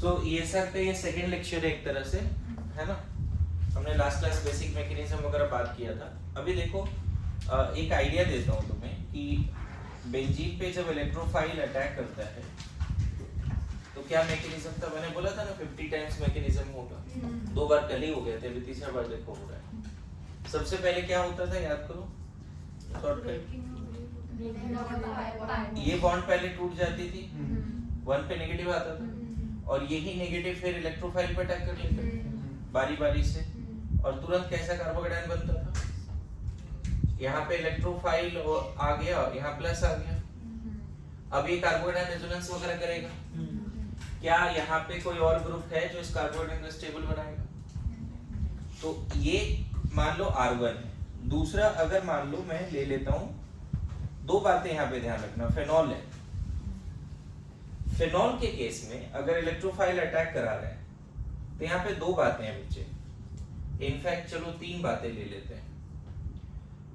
सो ESR पे ये second lecture है एक तरह से, है ना। हमने लास्ट क्लास बेसिक मैकेनिज्म वगैरह बात किया था। अभी देखो एक आइडिया देता हूँ तुम्हें कि बेंजीन पे जब इलेक्ट्रोफाइल अटैक करता है तो क्या मैकेनिज्म था। मैंने बोला था ना 50 टाइम्स मैकेनिज्म होगा, 2 बार कल ही हो गए थे, अभी तीसरा बार देखो हो रहा है। सबसे पहले क्या होता था याद करो, ये बॉन्ड पहले टूट जाती थी, 1 पे नेगेटिव आता था और यही नेगेटिव फिर इलेक्ट्रोफाइल पे अटैक कर लेता बारी बारी से, और तुरंत कैसा कार्बोकेटायन बनता था। यहाँ पे इलेक्ट्रोफाइल आ गया और यहाँ प्लस आ गया। अब ये कार्बोकेटायन रेजोनेंस वगैरह करेगा, क्या यहाँ पे कोई और ग्रुप है जो इस कार्बोकेटायन को स्टेबल बनाएगा। तो ये मान लो R1 है। दूसरा अगर मान लो मैं ले लेता हूँ, 2 बातें यहाँ पे ध्यान रखना। फेनॉल है, फेनॉल के केस में अगर इलेक्ट्रोफाइल अटैक करा रहे हैं तो यहाँ पे 2 बातें हैं बच्चे। इनफैक्ट चलो 3 बातें ले लेते हैं।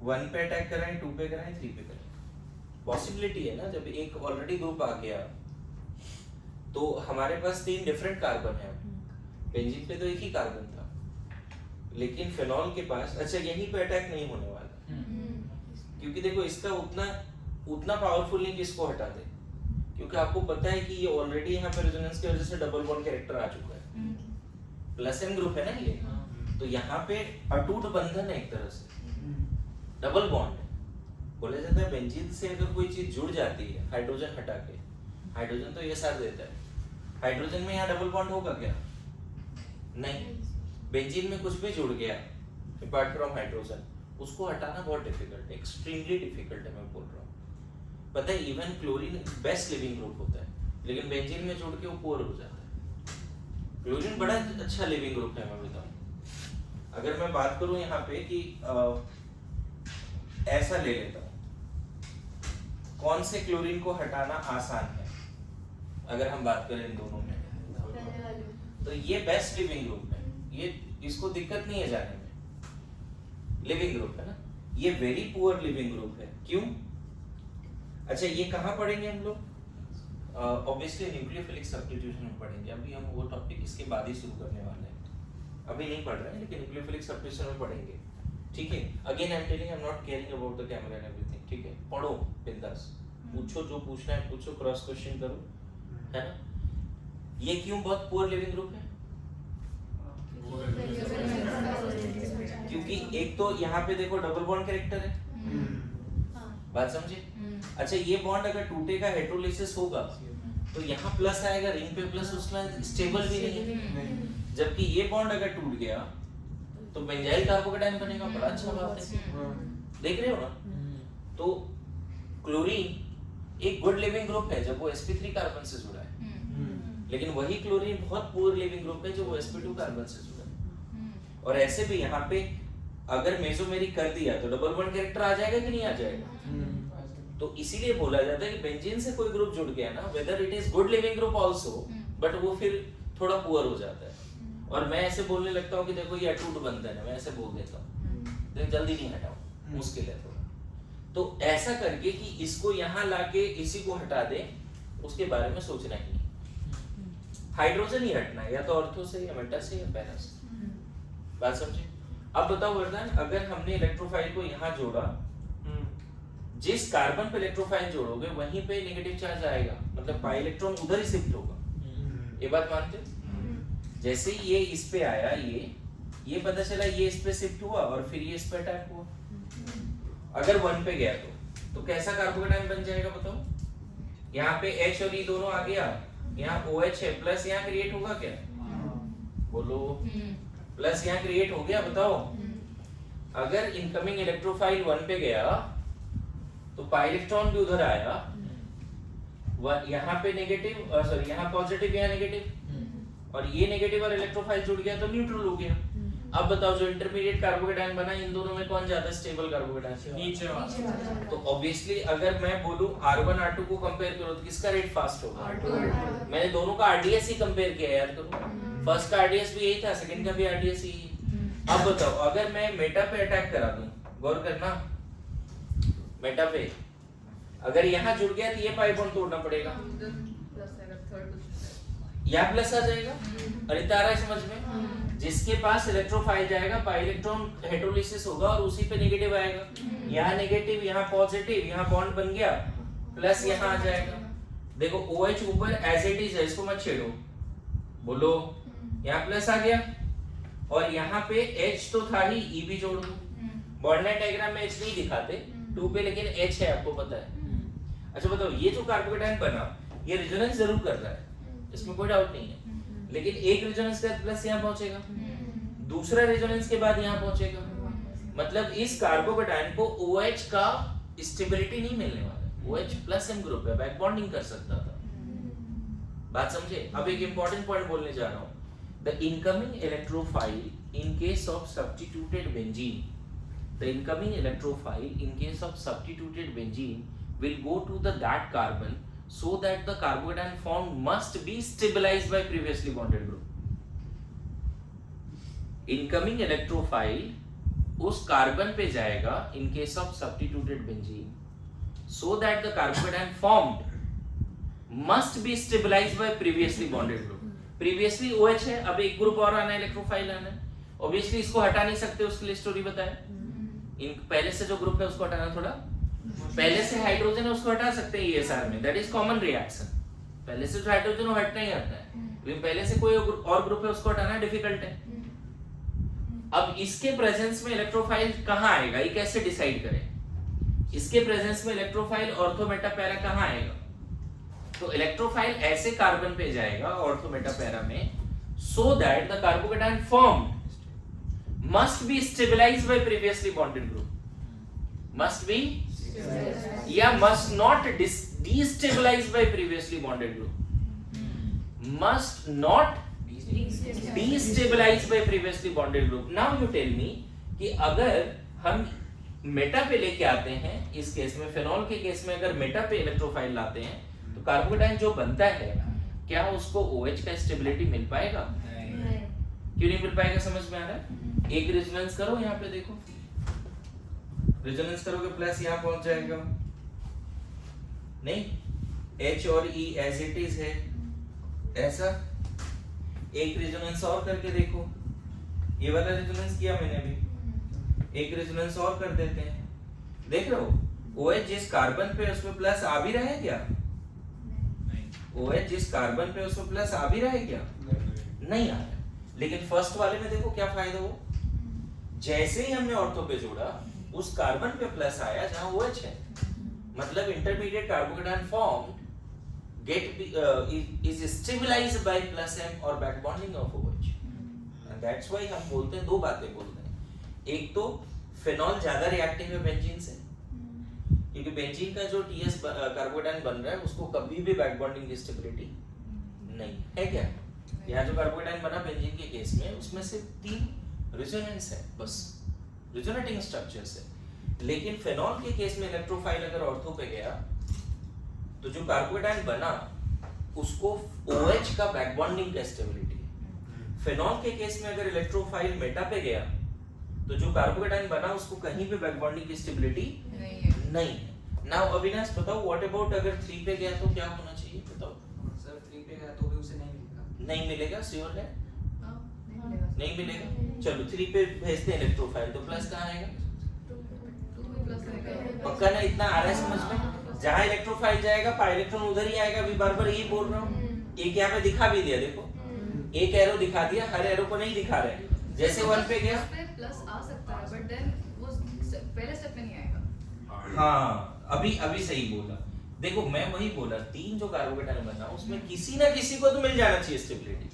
1 पे अटैक कराएं, 2 पे कराएं, 3 पे कराएं। पॉसिबिलिटी है ना, जब एक ऑलरेडी ग्रुप आ गया तो हमारे पास 3 डिफरेंट कार्बन है। बेंजीन पे तो एक ही कार्बन था, लेकिन फेनॉल के पास, अच्छा यहीं पे अटैक नहीं होने वाला, क्योंकि देखो इसका उतना पावरफुल नहीं कि इसको हटा दे, क्योंकि आपको पता है कि ये ऑलरेडी यहाँ पे रेजोनेंस की वजह से डबल बॉन्ड कैरेक्टर आ चुका है, प्लस एन ग्रुप है ना ये, तो यहाँ पे अटूट बंधन है एक तरह से, डबल बॉन्ड है। बोला जाता है बेंजीन से अगर कोई चीज जुड़ जाती है हाइड्रोजन हटा के, हाइड्रोजन तो ये साथ देता है, हाइड्रोजन में यहाँ डबल बॉन्ड होगा क्या? नहीं। बेंजीन में कुछ भी जुड़ गया अपार्ट फ्रॉम हाइड्रोजन, उसको हटाना बहुत डिफिकल्ट है, एक्सट्रीमली डिफिकल्ट है। मैं बोल रहा हूँ, पता है even chlorine best leaving group होता है, लेकिन बेंजीन में जुड़ के वो पुअर हो जाता है। क्लोरीन बड़ा अच्छा लिविंग ग्रुप है, मैं बताऊँ। अगर मैं बात करूँ यहाँ पे कि ऐसा ले लेता हूँ, कौन से क्लोरीन को हटाना आसान है अगर हम बात करें इन दोनों में, तो ये बेस्ट लिविंग ग्रुप है, ये इसको दिक्कत नहीं है जाने में, लिविंग ग्रुप है ना। ये वेरी पुअर लिविंग ग्रुप है, क्यों? अच्छा ये कहाँ पढ़ेंगे हम लोग? ऑब्वियसली न्यूक्लियोफिलिक सब्स्टिट्यूशन में पढ़ेंगे। अभी हम वो टॉपिक इसके बाद ही शुरू करने वाले हैं, अभी नहीं पढ़ रहे हैं, लेकिन न्यूक्लियोफिलिक सब्स्टिट्यूशन में पढ़ेंगे, ठीक है। Again I am telling, I am not caring about the camera and everything, ठीक है। पढ़ो बिंदास, पूछो जो पूछना है पूछो, क्रॉस क्वेश्चन करो, है ना। ये क्यों बहुत पुअर लिविंग ग्रुप है? क्योंकि एक तो यहाँ पे देखो डबल बॉन्ड कैरेक्टर है, बात समझे। अच्छा ये बॉन्ड अगर टूटेगा, हेटेरोलिसिस होगा, तो यहाँ प्लस आएगा, रिंग पे प्लस, उसमें स्टेबल भी नहीं है। जबकि ये बॉन्ड अगर टूट गया तो बेंजाइल कार्बोकेटायन बनेगा, बड़ा अच्छा बात है, देख रहे हो ना। तो क्लोरीन एक गुड लिविंग ग्रुप है जब वो sp3 कार्बन से जुड़ा है, लेकिन वही क्लोरीन बहुत पुअर लिविंग ग्रुप है जो वो sp2 कार्बन से जुड़ा है। और ऐसे भी यहाँ पे अगर मेसोमेरिक कर दिया तो डबल बॉन्ड कैरेक्टर आ जाएगा कि नहीं आ जाएगा। तो इसीलिए बोला जाता है कि बेंजीन से कोई ग्रुप जुड़ गया ना, whether it is good leaving group also, but वो फिर थोड़ा पुअर हो जाता है। और मैं ऐसे बोलने लगता हूँ कि देखो ये अटूट बंधन है, मैं ऐसे बोल देता हूँ, लेकिन जल्दी नहीं हटाऊं, मुश्किल है थोड़ा। तो ऐसा करके कि इसको यहाँ लाके इसी को हटा दे, उसके बारे में सोचना ही नहीं। हाइड्रोजन ही हटना है, या तो ऑर्थो से या मेटा से या पैरा से, बात समझे। अब बताओ वरदान, अगर हमने इलेक्ट्रोफाइल को यहाँ जोड़ा, जिस कार्बन पे इलेक्ट्रोफाइल जोड़ोगे वहीं पे नेगेटिव चार्ज आएगा, मतलब पाई इलेक्ट्रॉन उधर ही शिफ्ट होगा, ये बात मानते हो। जैसे ही ये इस पे आया, ये पता चला ये इस पे शिफ्ट हुआ और फिर ये इस पे अटैक हुआ। अगर 1 पे गया तो कैसा कार्बोकेटायन बन जाएगा बताओ। यहाँ पे H और E दोनों आ गया, यहाँ OH है, प्लस यहाँ क्रिएट होगा क्या? बोलो, प्लस यहाँ क्रिएट हो गया, बताओ। अगर इनकमिंग इलेक्ट्रोफाइल 1 पे गया तो पाई इलेक्ट्रॉन भी उधर आया, यहाँ पे नेगेटिव, सॉरी यहाँ पॉजिटिव यहाँ नेगेटिव, और ये नेगेटिव और इलेक्ट्रोफाइल जुड़ गया तो न्यूट्रल हो गया। अब बताओ जो इंटरमीडिएट कार्बोकेटायन बना, इन दोनों में कौन ज्यादा स्टेबल कार्बोकेटायन? नीचे वाला। तो ऑब्वियसली अगर मैं बोलूं R1 R2 को कंपेयर करो तो किसका रेट फास्ट होगा? मैंने दोनों का RDS ही कंपेयर किया, याद करो। फर्स्ट का RDS भी यही था, सेकंड का भी RDS ही है। अब बताओ अगर मैं मेटा पे अटैक करा दूं, गौर करना, मेटा पे अगर यहाँ जुड़ गया तो ये पाई बॉन्ड तोड़ना पड़ेगा, यहाँ प्लस आ जाएगा। और इतना आ रहा है समझ में? जिसके पास इलेक्ट्रोफाइल जाएगा पाई इलेक्ट्रॉन हेटेरोलिसिस होगा और उसी पे नेगेटिव आएगा। यहाँ नेगेटिव, यहाँ पॉजिटिव, यहाँ बॉन्ड बन गया, प्लस यहाँ आ जाएगा। देखो OH ऊपर एज इट इज है, इसको मत छेड़ो, बोलो यहाँ प्लस आ गया और यहाँ पे H तो था ही, E भी जोड़ दो। बॉन्ड डायग्राम में H नहीं दिखाते 2 पे, लेकिन H है, आपको पता है। अच्छा बताओ, ये जो कार्बोकेटायन बना ये रेजोनेंस जरूर कर रहा है, इसमें कोई डाउट नहीं है, लेकिन एक रेजोनेंस के बाद प्लस यहाँ पहुंचेगा, दूसरा रेजोनेंस के बाद यहाँ पहुंचेगा, मतलब इस कार्बोकेटायन को OH का स्टेबिलिटी नहीं मिलने वाला। OH प्लस M ग्रुप है, बैक बॉन्डिंग कर सकता था। बात समझे? अब एक इंपॉर्टेंट पॉइंट बोलने जा रहा हूँ। The incoming electrophile in case of substituted benzene, the incoming electrophile in case of substituted benzene will go to that carbon so that the carbocation formed must be stabilized by previously bonded group. Incoming electrophile उस carbon पे जाएगा in case of substituted benzene so that the carbocation formed must be stabilized by previously bonded group. Previously OH है, अब एक group और आना है, electrophile आना है, obviously इसको हटा नहीं सकते, उसके लिए स्टोरी बताए। इन पहले से जो ग्रुप है उसको हटाना, थोड़ा पहले से हाइड्रोजन है उसको हटा सकते हैं ESR में, दैट इज कॉमन रिएक्शन। पहले से जो हाइड्रोजन वो हटना ही हटना है, लेकिन पहले से कोई और ग्रुप है उसको हटाना डिफिकल्ट है। अब इसके प्रेजेंस में इलेक्ट्रोफाइल कहाँ आएगा, ये कैसे डिसाइड करें? इसके प्रेजेंस में इलेक्ट्रोफाइल ऑर्थो मेटा पैरा कहाँ आएगा? तो इलेक्ट्रोफाइल ऐसे कार्बन पे जाएगा ऑर्थो मेटा पैरा में, so that the carbocation formed must be stabilised by previously bonded group, must be या must not destabilized by previously bonded group, must not destabilized by previously bonded group. Now you tell me कि अगर हम Meta पे लेके आते हैं, इस case में फेनॉल के केस में अगर मेटा पे इलेक्ट्रोफाइल लाते हैं तो कार्बोकेटायन जो बनता है क्या उसको OH का स्टेबिलिटी मिल पाएगा? क्यों नहीं मिल पाएगा? समझ में आ रहा है? एक रेजोनेंस करो, यहाँ पे देखो, रेजोनेंस करोगे प्लस यहाँ पहुंच जाएगा, नहीं H और E एज इट इज है ऐसा। एक रेजोनेंस और करके देखो, ये वाला रेजोनेंस किया मैंने अभी, एक रेजोनेंस और कर देते हैं। देख रहे हो OH जिस कार्बन पे उसमें प्लस आ भी रहा है क्या? OH जिस कार्बन पे उसमें प्लस आ भी रहा है क्या? नहीं आ रहा। लेकिन फर्स्ट वाले में देखो क्या फायदा हो, जैसे ही हमने ऑर्थो पे जोड़ा उस कार्बन पे प्लस आया जहां OH है, मतलब intermediate carbocation form is stabilized by plus M और back bonding of OH, and that's why हम बोलते हैं, दो बातें बोलते हैं। एक तो फेनॉल ज्यादा रिएक्टिव है बेंजीन से, क्योंकि बेंजीन का जो TS कार्बोकेटायन बन रहा है उसको कभी भी बैक बॉन्डिंग की स्टेबिलिटी नहीं है। क्या यहाँ जो कार्बोकेटायन बना बेंजीन के केस में उसमें से 3 रेजोनेंस है, बस रेजोनेटिंग स्ट्रक्चर्स है। लेकिन फेनॉल के केस में इलेक्ट्रोफाइल अगर ऑर्थो पे गया तो जो कार्बोकेटायन बना उसको OH का बैक बॉन्डिंग का स्टेबिलिटी है। फेनॉल के केस में अगर इलेक्ट्रोफाइल मेटा पे गया तो जो कार्बोकेटायन बना उसको कहीं पे बैक बॉन्डिंग की स्टेबिलिटी नहीं है। नाउ अविनाश बताओ, व्हाट अबाउट अगर 3 पे गया तो क्या होना चाहिए? बताओ सर। 3 पे गया तो भी उसे नहीं मिलेगा। नहीं मिलेगा, श्योर है? नहीं मिलेगा। चलो 3 पे भेजते हैं इलेक्ट्रोफाइल, तो प्लस कहाँ आएगा? पक्का ना? इतना आ रहा है समझ में? जहाँ इलेक्ट्रोफाइल जाएगा पाई इलेक्ट्रॉन उधर ही आएगा। अभी बार बार यही बोल रहा हूँ। एक यहाँ पे दिखा भी दिया, देखो एक एरो दिखा दिया, हर एरो को नहीं दिखा रहे। जैसे 1 पे गया प्लस आ सकता है, बट देन वो पहले स्टेप में नहीं आएगा। हाँ अभी सही बोला। देखो मैं वही बोला, 3 जो कार्बोकेटायन बना उसमें किसी ना किसी को तो मिल जाना चाहिए स्टेबिलिटी,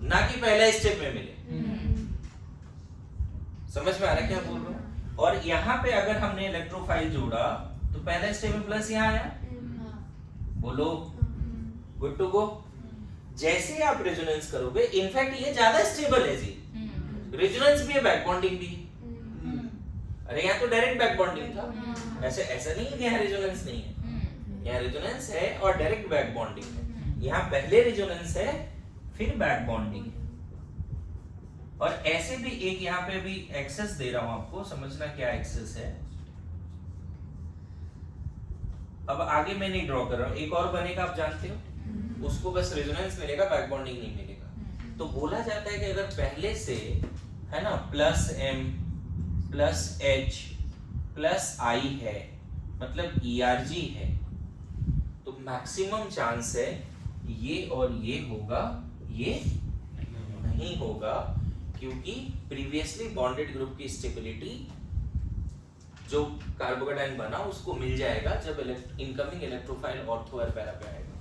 ना कि पहला स्टेप में मिले। समझ में आ रहा है क्या बोल रहा हूँ? और यहाँ पे अगर हमने इलेक्ट्रोफाइल जोड़ा तो पहला स्टेप में प्लस यहाँ आया, बोलो गुड टू गो। जैसे आप रेजोनेंस करोगे, इनफैक्ट ये ज्यादा स्टेबल है जी, रेजोनेंस भी है बैक बॉन्डिंग भी। अरे यहाँ तो डायरेक्ट बैक बॉन्डिंग था, ऐसा नहीं है कि यहाँ रेजोनेंस नहीं है, यहाँ रेजोनेंस है और डायरेक्ट बैक बॉन्डिंग है। यहाँ पहले रेजोनेंस है फिर बैक बॉन्डिंग है। और ऐसे भी एक यहाँ पे भी एक्सेस दे रहा हूं आपको, समझना क्या एक्सेस है। अब आगे मैं नहीं ड्रॉ कर रहा हूं, एक और बनेगा आप जानते हो, उसको बस रेजोनेंस मिलेगा, बैक बॉन्डिंग नहीं मिलेगा। तो बोला जाता है कि अगर पहले से है ना plus m plus h plus i है, मतलब ERG है, तो मैक्सिमम चांस है ये और ये होगा, ये नहीं होगा, क्योंकि प्रीवियसली बॉन्डेड ग्रुप की स्टेबिलिटी जो कार्बोकेटाइन बना उसको मिल जाएगा जब इनकमिंग इलेक्ट्रोफाइल ऑर्थो और पैरा पे आएगा।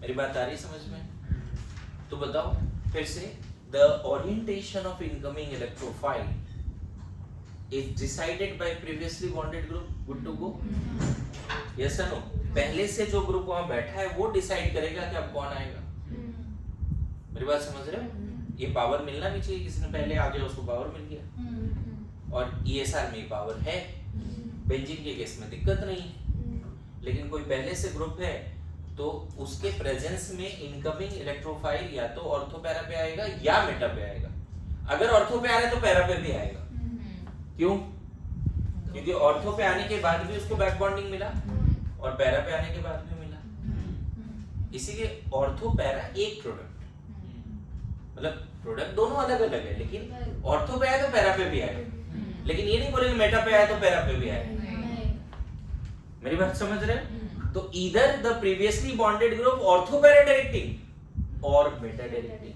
मेरी बात आ रही समझ में? तो बताओ फिर से, the orientation of incoming electrophile is decided by previously bonded group. Good to go? Yes और नो? पहले से जो ग्रुप वहां बैठा है वो डिसाइड करेगा कि अब कौन आएगा। मेरी बात समझ रहे हो? ये पावर मिलना भी चाहिए, किसी ने पहले आ गया उसको पावर मिल गया, और ESR में पावर है, बेंजीन के केस में दिक्कत नहीं है। लेकिन कोई पहले से ग्रुप है तो उसके प्रेजेंस में इनकमिंग इलेक्ट्रोफाइल या तो ऑर्थो पैरा पे आएगा या मेटा पे आएगा। अगर ऑर्थो पे आ रहा है तो पैरा पे भी आएगा। क्यों? क्योंकि ऑर्थो पे आने के बाद भी उसको बैक बॉन्डिंग मिला और पैरा पे आने के बाद भी मिला। इसीलिए ऑर्थो पैरा एक प्रोडक्ट, मतलब प्रोडक्ट दोनों अलग अलग है, लेकिन ऑर्थो पे आया तो पैरा पे भी आएगा। लेकिन ये नहीं बोलेंगे मेटा पे आया तो पैरा पे भी आएगा। मेरी बात समझ रहे हैं? तो either the previously bonded group ortho para directing और meta directing,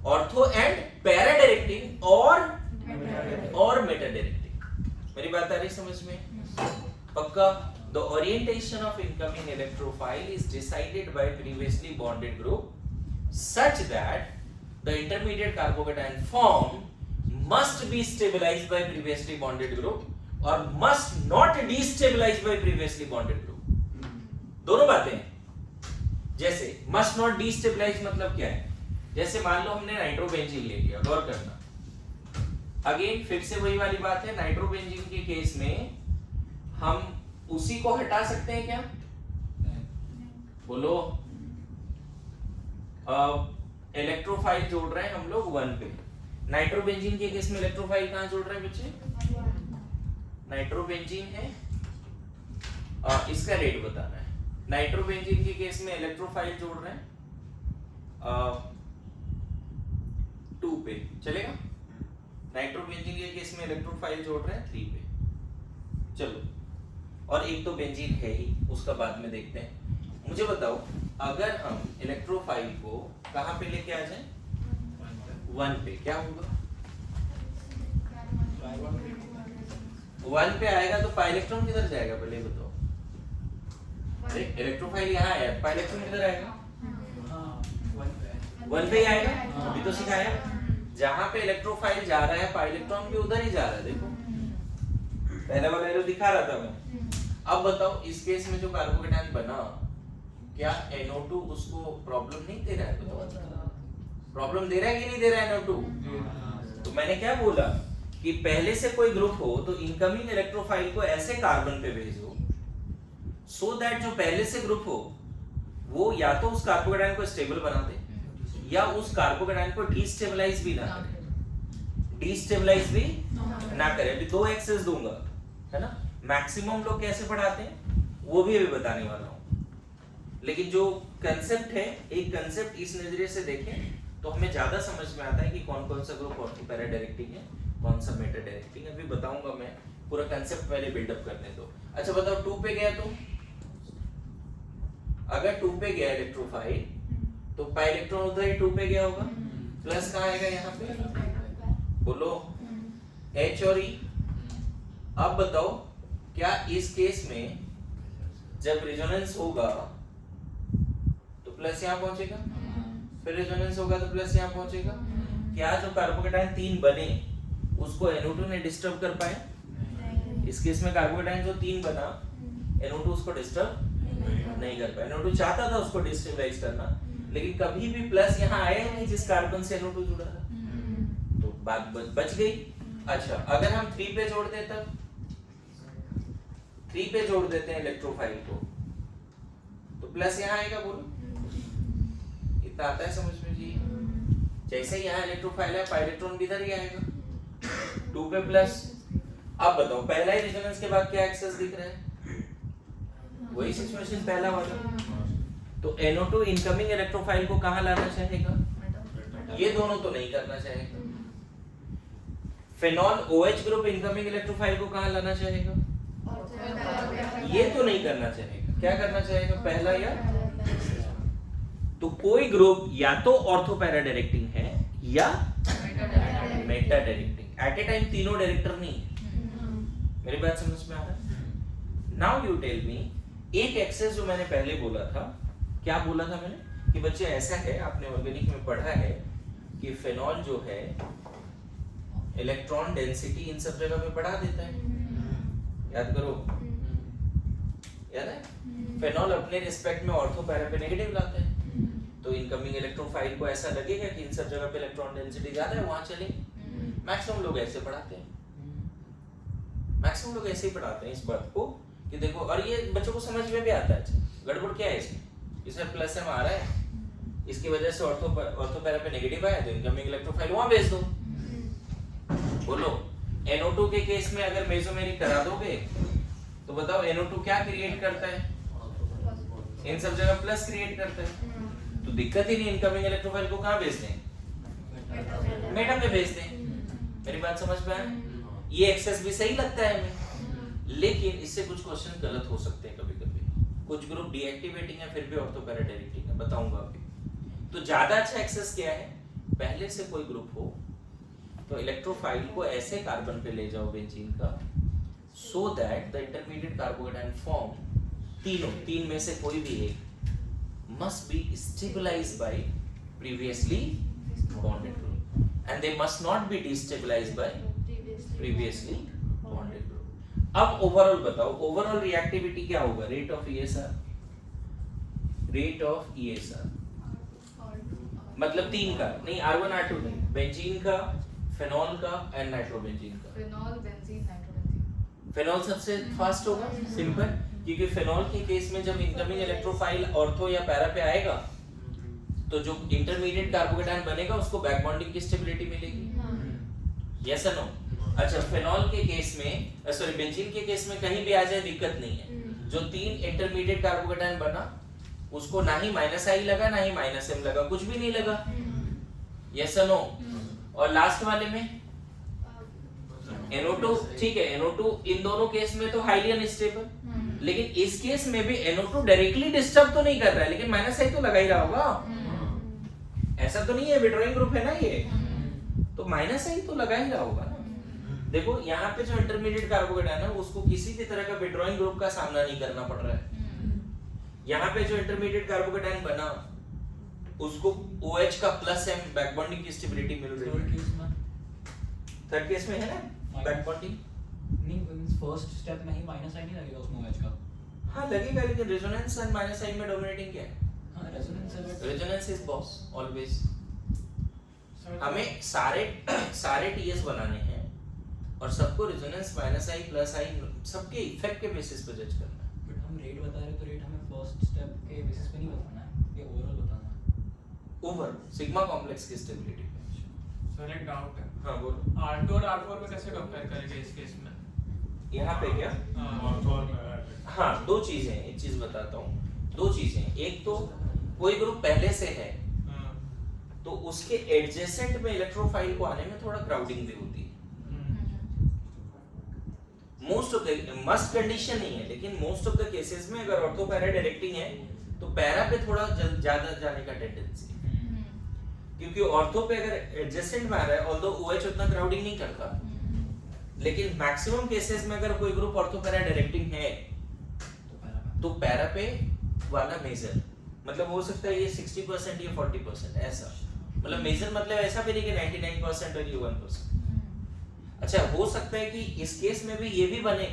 ortho and para directing और मेटा डायरेक्टिंग। मेरी बात आ रही समझ में? पक्का? The orientation of incoming electrophile is decided by previously bonded group such that the intermediate carbocation formed must be stabilized by previously bonded group or must not destabilized by previously bonded group। दोनों बातें हैं। जैसे must not destabilize मतलब क्या है? जैसे मान लो हमने नाइट्रोबेंजीन ले लिया, गौर करना। अगेन फिर से वही वाली बात है, नाइट्रोबेंजीन के केस में हम उसी को हटा सकते हैं क्या? बोलो। इलेक्ट्रोफाइल जोड़ रहे हैं हम लोग 1 पे। नाइट्रोबेंजीन के केस में इलेक्ट्रोफाइल कहां जोड़ रहे हैं बच्चे? नाइट्रोबेंजीन है, इसका रेट बताना है। नाइट्रोबेंजीन के केस में इलेक्ट्रोफाइल जोड़ रहे हैं 2 पे, चलेगा? नाइट्रोबेंजीन के केस में इलेक्ट्रोफाइल जोड़ रहे हैं 3 पे। चलो, और एक तो बेंजीन है ही, उसका बाद में देखते हैं। मुझे बताओ, अगर हम इलेक्ट्रोफाइल को कहां पे लेके आ जाएं? 1 पे, क्या होगा? 1 पे आएगा तो पाई इलेक्ट्रॉन किधर जाएगा पहले बताओ? इलेक्ट्रोफाइल यहाँ है, पाई इलेक्ट्रॉन किधर आएगा? 1 पे ही आएगा। अभी तो सिखाया, जहां पे इलेक्ट्रोफाइल जा रहा है पाई इलेक्ट्रॉन भी उधर ही जा रहा है। देखो पहले वाला एरो दिखा रहा था मैं। अब बताओ, इस केस में जो कार्बोकेटाइन बना, क्या NO2 उसको प्रॉब्लम नहीं दे रहा है? बताओ, प्रॉब्लम दे रहा है कि नहीं दे रहा है NO2? तो मैंने क्या बोला कि पहले से कोई ग्रुप हो तो इनकमिंग इलेक्ट्रोफाइल को ऐसे कार्बन पे भेजो सो दैट जो पहले से ग्रुप हो वो या तो उस कार्बोकेटाइन को स्टेबल बना दे या उस कार्बोकेटाइन को डीस्टेबलाइज भी ना करे। डीस्टेबलाइज भी ना करे। अभी 2 एक्सेस दूंगा, है ना? मैक्सिमम लोग कैसे पढ़ाते हैं वो भी अभी बताने वाला हूं। लेकिन जो कंसेप्ट है, एक कंसेप्ट इस नजरिए से देखें तो हमें ज्यादा समझ में आता है कि कौन कौन सा ग्रुप ऑर्थो पैरा डायरेक्टिंग है, कौन सा मेटा डायरेक्टिंग है। अभी बताऊंगा मैं, पूरा कंसेप्ट पहले बिल्डअप करने दो। अच्छा बताओ, 2 पे गया तो अगर 2 पे गया इलेक्ट्रोफाइल तो पाई इलेक्ट्रॉन उधर ही 2 पे गया होगा। प्लस कहां आएगा? यहाँ पे। बोलो H और E। अब बताओ, क्या इस केस में जब रेजोनेंस होगा तो प्लस यहां पहुंचेगा, फिर रेजोनेंस होगा तो प्लस यहां पहुंचेगा। क्या जो कार्बोकेटाइन 3 बने उसको NO2 ने डिस्टर्ब कर पाए? इस केस में कार्बोकेटाइन जो 3 बना, NO2 उसको डिस्टर्ब नहीं कर पाया। NO2 चाहता था उसको डिस्टेबलाइज करना, लेकिन कभी भी प्लस यहाँ आया नहीं जिस कार्बन से NO2 जुड़ा था, तो बात बच गई। अच्छा, अगर हम 3 पे जोड़ दें तब 3 पे जोड़ देते हैं इलेक्ट्रोफाइल को तो प्लस यहाँ आएगा। बोलो, इतना आता है समझ में जी? जैसे ही यहाँ इलेक्ट्रोफाइल है, पाई इलेक्ट्रॉन भी इधर ही आएगा 2 पे प्लस। अब बताओ, पहला ही रेजोनेंस के बाद क्या एक्सेस दिख रहा है? वही सिचुएशन पहला वाला। तो NO2 इनकमिंग इलेक्ट्रोफाइल को कहाँ लाना चाहेगा? ये दोनों तो नहीं करना चाहेगा। Phenol OH group incoming electrophile को कहाँ लाना चाहेगा? ये तो नहीं करना चाहेगा। क्या करना चाहेगा? पहला या तो कोई ग्रुप या तो ऑर्थो पैरा डायरेक्टिंग है या meta directing. At a time तीनों डायरेक्टर नहीं है। मेरी बात समझ में आ रहा है? नाउ यू टेल मी, एक एक्सेस जो मैंने पहले बोला था, क्या बोला था मैंने कि बच्चे ऐसा है, आपने ऑर्गेनिक में पढ़ा है कि फेनॉल जो है इलेक्ट्रॉन डेंसिटी इन सब जगह पे बढ़ा देता है। याद करो, याद है? फेनॉल अपने रिस्पेक्ट में ऑर्थो पैरा पे नेगेटिव लाता है, तो इनकमिंग इलेक्ट्रोफाइल को ऐसा लगेगा कि इन सब जगह पे इलेक्ट्रॉन डेंसिटी ज्यादा है, वहां चले। मैक्सिमम लोग ऐसे पढ़ाते हैं, मैक्सिमम लोग ऐसे ही पढ़ाते हैं इस बात को कि देखो, और ये बच्चों को समझ में भी आता है। गड़बड़ क्या है इसमें प्लस एम आ रहा है, इसकी वजह से ऑर्थो पैरा पे नेगेटिव आया, तो इनकमिंग इलेक्ट्रोफाइल वहां भेज दो। बोलो, NO2 के केस में अगर मेसोमेरिक करा दोगे तो बताओ NO2 क्या क्रिएट करता है? इन सब जगह प्लस क्रिएट करता है, तो दिक्कत ही नहीं। इनकमिंग इलेक्ट्रोफाइल को कहां भेज दें? मेटा पे भेज दें। मेरी बात समझ में आया? ये एक्सेस भी सही लगता है हमें, लेकिन इससे कुछ क्वेश्चन गलत हो सकते हैं कभी-कभी। कुछ ग्रुप डीएक्टिवेटिंग है फिर भी ऑर्थो पैरा डायरेक्टिंग है, बताऊंगा अभी। तो ज्यादा अच्छा एक्सेस क्या है? पहले से कोई ग्रुप हो तो इलेक्ट्रोफाइल को ऐसे कार्बन पे ले जाओ बेंजीन का, so that the intermediate carbocation form तीन में से कोई भी एक must be stabilised by previously bonded group and they must not be destabilised by previously bonded group. अब ओवरऑल बताओ, ओवरऑल रिएक्टिविटी क्या होगा? Rate of ESR, rate of ESR मतलब तीन का नहीं, R1 R2 नहीं, बेंजीन का, फेनॉल का एंड नाइट्रोबेंजीन का। Phenol, benzene, nitrobenzene. फेनॉल सबसे फास्ट होगा, सिंपल, क्योंकि फेनॉल के केस में जब इनकमिंग इलेक्ट्रोफाइल ऑर्थो या पैरा पे आएगा तो जो इंटरमीडिएट कार्बोकेटायन बनेगा उसको बैक बॉन्डिंग की स्टेबिलिटी मिलेगी। यस और नो? अच्छा, फेनॉल के केस में, सॉरी बेंजीन के केस में कहीं भी आ जाए दिक्कत नहीं है। जो तीन इंटरमीडिएट कार्बोकेटायन बना उसको ना ही -I लगा ना ही -M लगा, कुछ भी नहीं लगा। यस और नो? और लास्ट वाले में NO2, ठीक है, NO2 इन दोनों केस में तो हाईली अनस्टेबल, लेकिन इस केस में भी NO2 डायरेक्टली डिस्टर्ब तो नहीं कर रहा है, लेकिन -I तो लगा ही रहा होगा। ऐसा तो नहीं है, विड्रॉइंग ग्रुप है ना ये, तो -I तो लगा ही रहा होगा ना। देखो यहाँ पे जो इंटरमीडिएट कार्बोकेटायन है उसको किसी भी तरह का विड्रॉइंग ग्रुप का सामना नहीं करना पड़ रहा है। यहाँ पे जो इंटरमीडिएट कार्बोकेटायन बना उसको OH का +M बैक बॉन्डिंग की स्टेबिलिटी मिल रही है। थर्ड केस में है ना बैक बॉन्डिंग? नहीं, मींस फर्स्ट स्टेप में ही -I नहीं लगेगा उसमें OH का। हाँ लगेगा, लेकिन रेजोनेंस एंड -I में डोमिनेटिंग क्या है? हां, रेजोनेंस इज बॉस ऑलवेज। हमें सारे TS बनाने हैं और सबको रेजोनेंस -I +I सबके इफेक्ट के बेसिस पे जज करना है। बट हम रेट बता रहे हैं तो रेट हमें फर्स्ट स्टेप के बेसिस पे नहीं बताना है, ये ओवरऑल बताना है। ओवर सिग्मा कॉम्प्लेक्स की स्टेबिलिटी पे। सर एक डाउट है, हाँ बोलो। R2 और R4 में कैसे कंपेयर करेंगे इस केस में? यहाँ पे क्या? हाँ, दो चीजें, एक चीज बताता हूँ। दो चीजें, एक तो कोई ग्रुप पहले से है तो उसके एडजेसेंट में इलेक्ट्रोफाइल को आने में थोड़ा क्राउडिंग भी होती है। Most of the, must condition नहीं है, लेकिन मोस्ट ऑफ द केसेस में अगर ऑर्थो पैरा डायरेक्टिंग है तो पैरा पे थोड़ा ज्यादा जाने का टेंडेंसी है, क्योंकि ऑर्थो पे अगर एडजेसेंट में आ रहा है, ऑल्दो OH उतना क्राउडिंग नहीं करता, लेकिन मैक्सिमम केसेस में अगर कोई ग्रुप ऑर्थो पैरा डायरेक्टिंग है तो पैरा पे वाला मेजर, मतलब हो सकता है ये 60% या 40% ऐसा, मतलब मेजर मतलब ऐसा भी नहीं कि 99% और ये 1%। अच्छा, हो सकता है कि इस केस में भी ये भी बने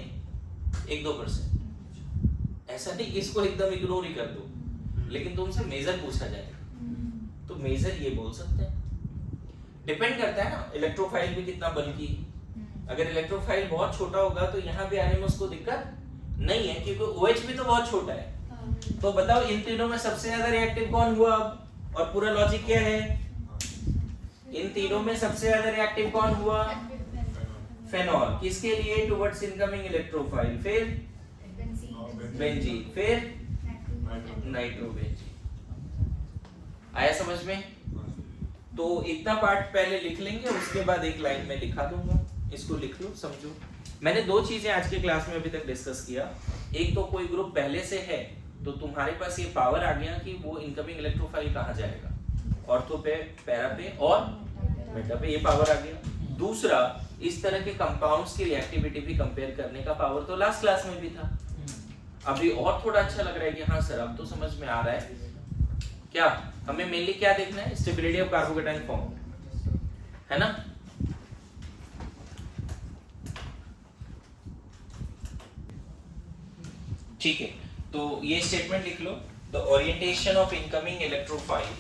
1-2%, ऐसा नहीं कि इसको एकदम इग्नोर ही कर दो, लेकिन तुमसे मेजर पूछा जाएगा तो मेजर ये बोल सकते हैं। डिपेंड करता है ना इलेक्ट्रोफाइल भी कितना बल्कि है। अगर इलेक्ट्रोफाइल बहुत छोटा होगा तो यहाँ भी आने में उसको दिक्कत नहीं है, क्योंकि OH भी तो बहुत छोटा है। तो बताओ इन तीनों में सबसे ज्यादा रिएक्टिव कौन हुआ अब, और पूरा लॉजिक क्या है? इन तीनों में सबसे ज्यादा रिएक्टिव कौन हुआ? फेनॉल। किसके लिए? टुवर्ड्स इनकमिंग इलेक्ट्रोफाइल, फिर बेंजीन, फिर नाइट्रोबेंजीन। आया समझ में? तो इतना पार्ट पहले लिख लेंगे, उसके बाद एक लाइन में लिखा दूंगा, इसको लिख लो, समझो। मैंने दो चीजें आज के क्लास में अभी तक डिस्कस किया। एक तो कोई ग्रुप पहले से है तो तुम्हारे पास ये पावर आ गया कि वो इनकमिंग इलेक्ट्रोफाइल कहाँ जाएगा, ऑर्थो पे, पैरा पे और मेटा पे, ये पावर आ गया। दूसरा, इस तरह के कंपाउंड्स की रिएक्टिविटी भी कंपेयर करने का पावर तो लास्ट क्लास में भी था। अभी और थोड़ा अच्छा लग रहा है कि हाँ सर अब तो समझ में आ रहा है। क्या हमें मेनली क्या देखना है? स्टेबिलिटी ऑफ कार्बोकेटाइन फॉर्म, है ना? ठीक है, तो ये स्टेटमेंट लिख लो। The orientation of incoming electrophile,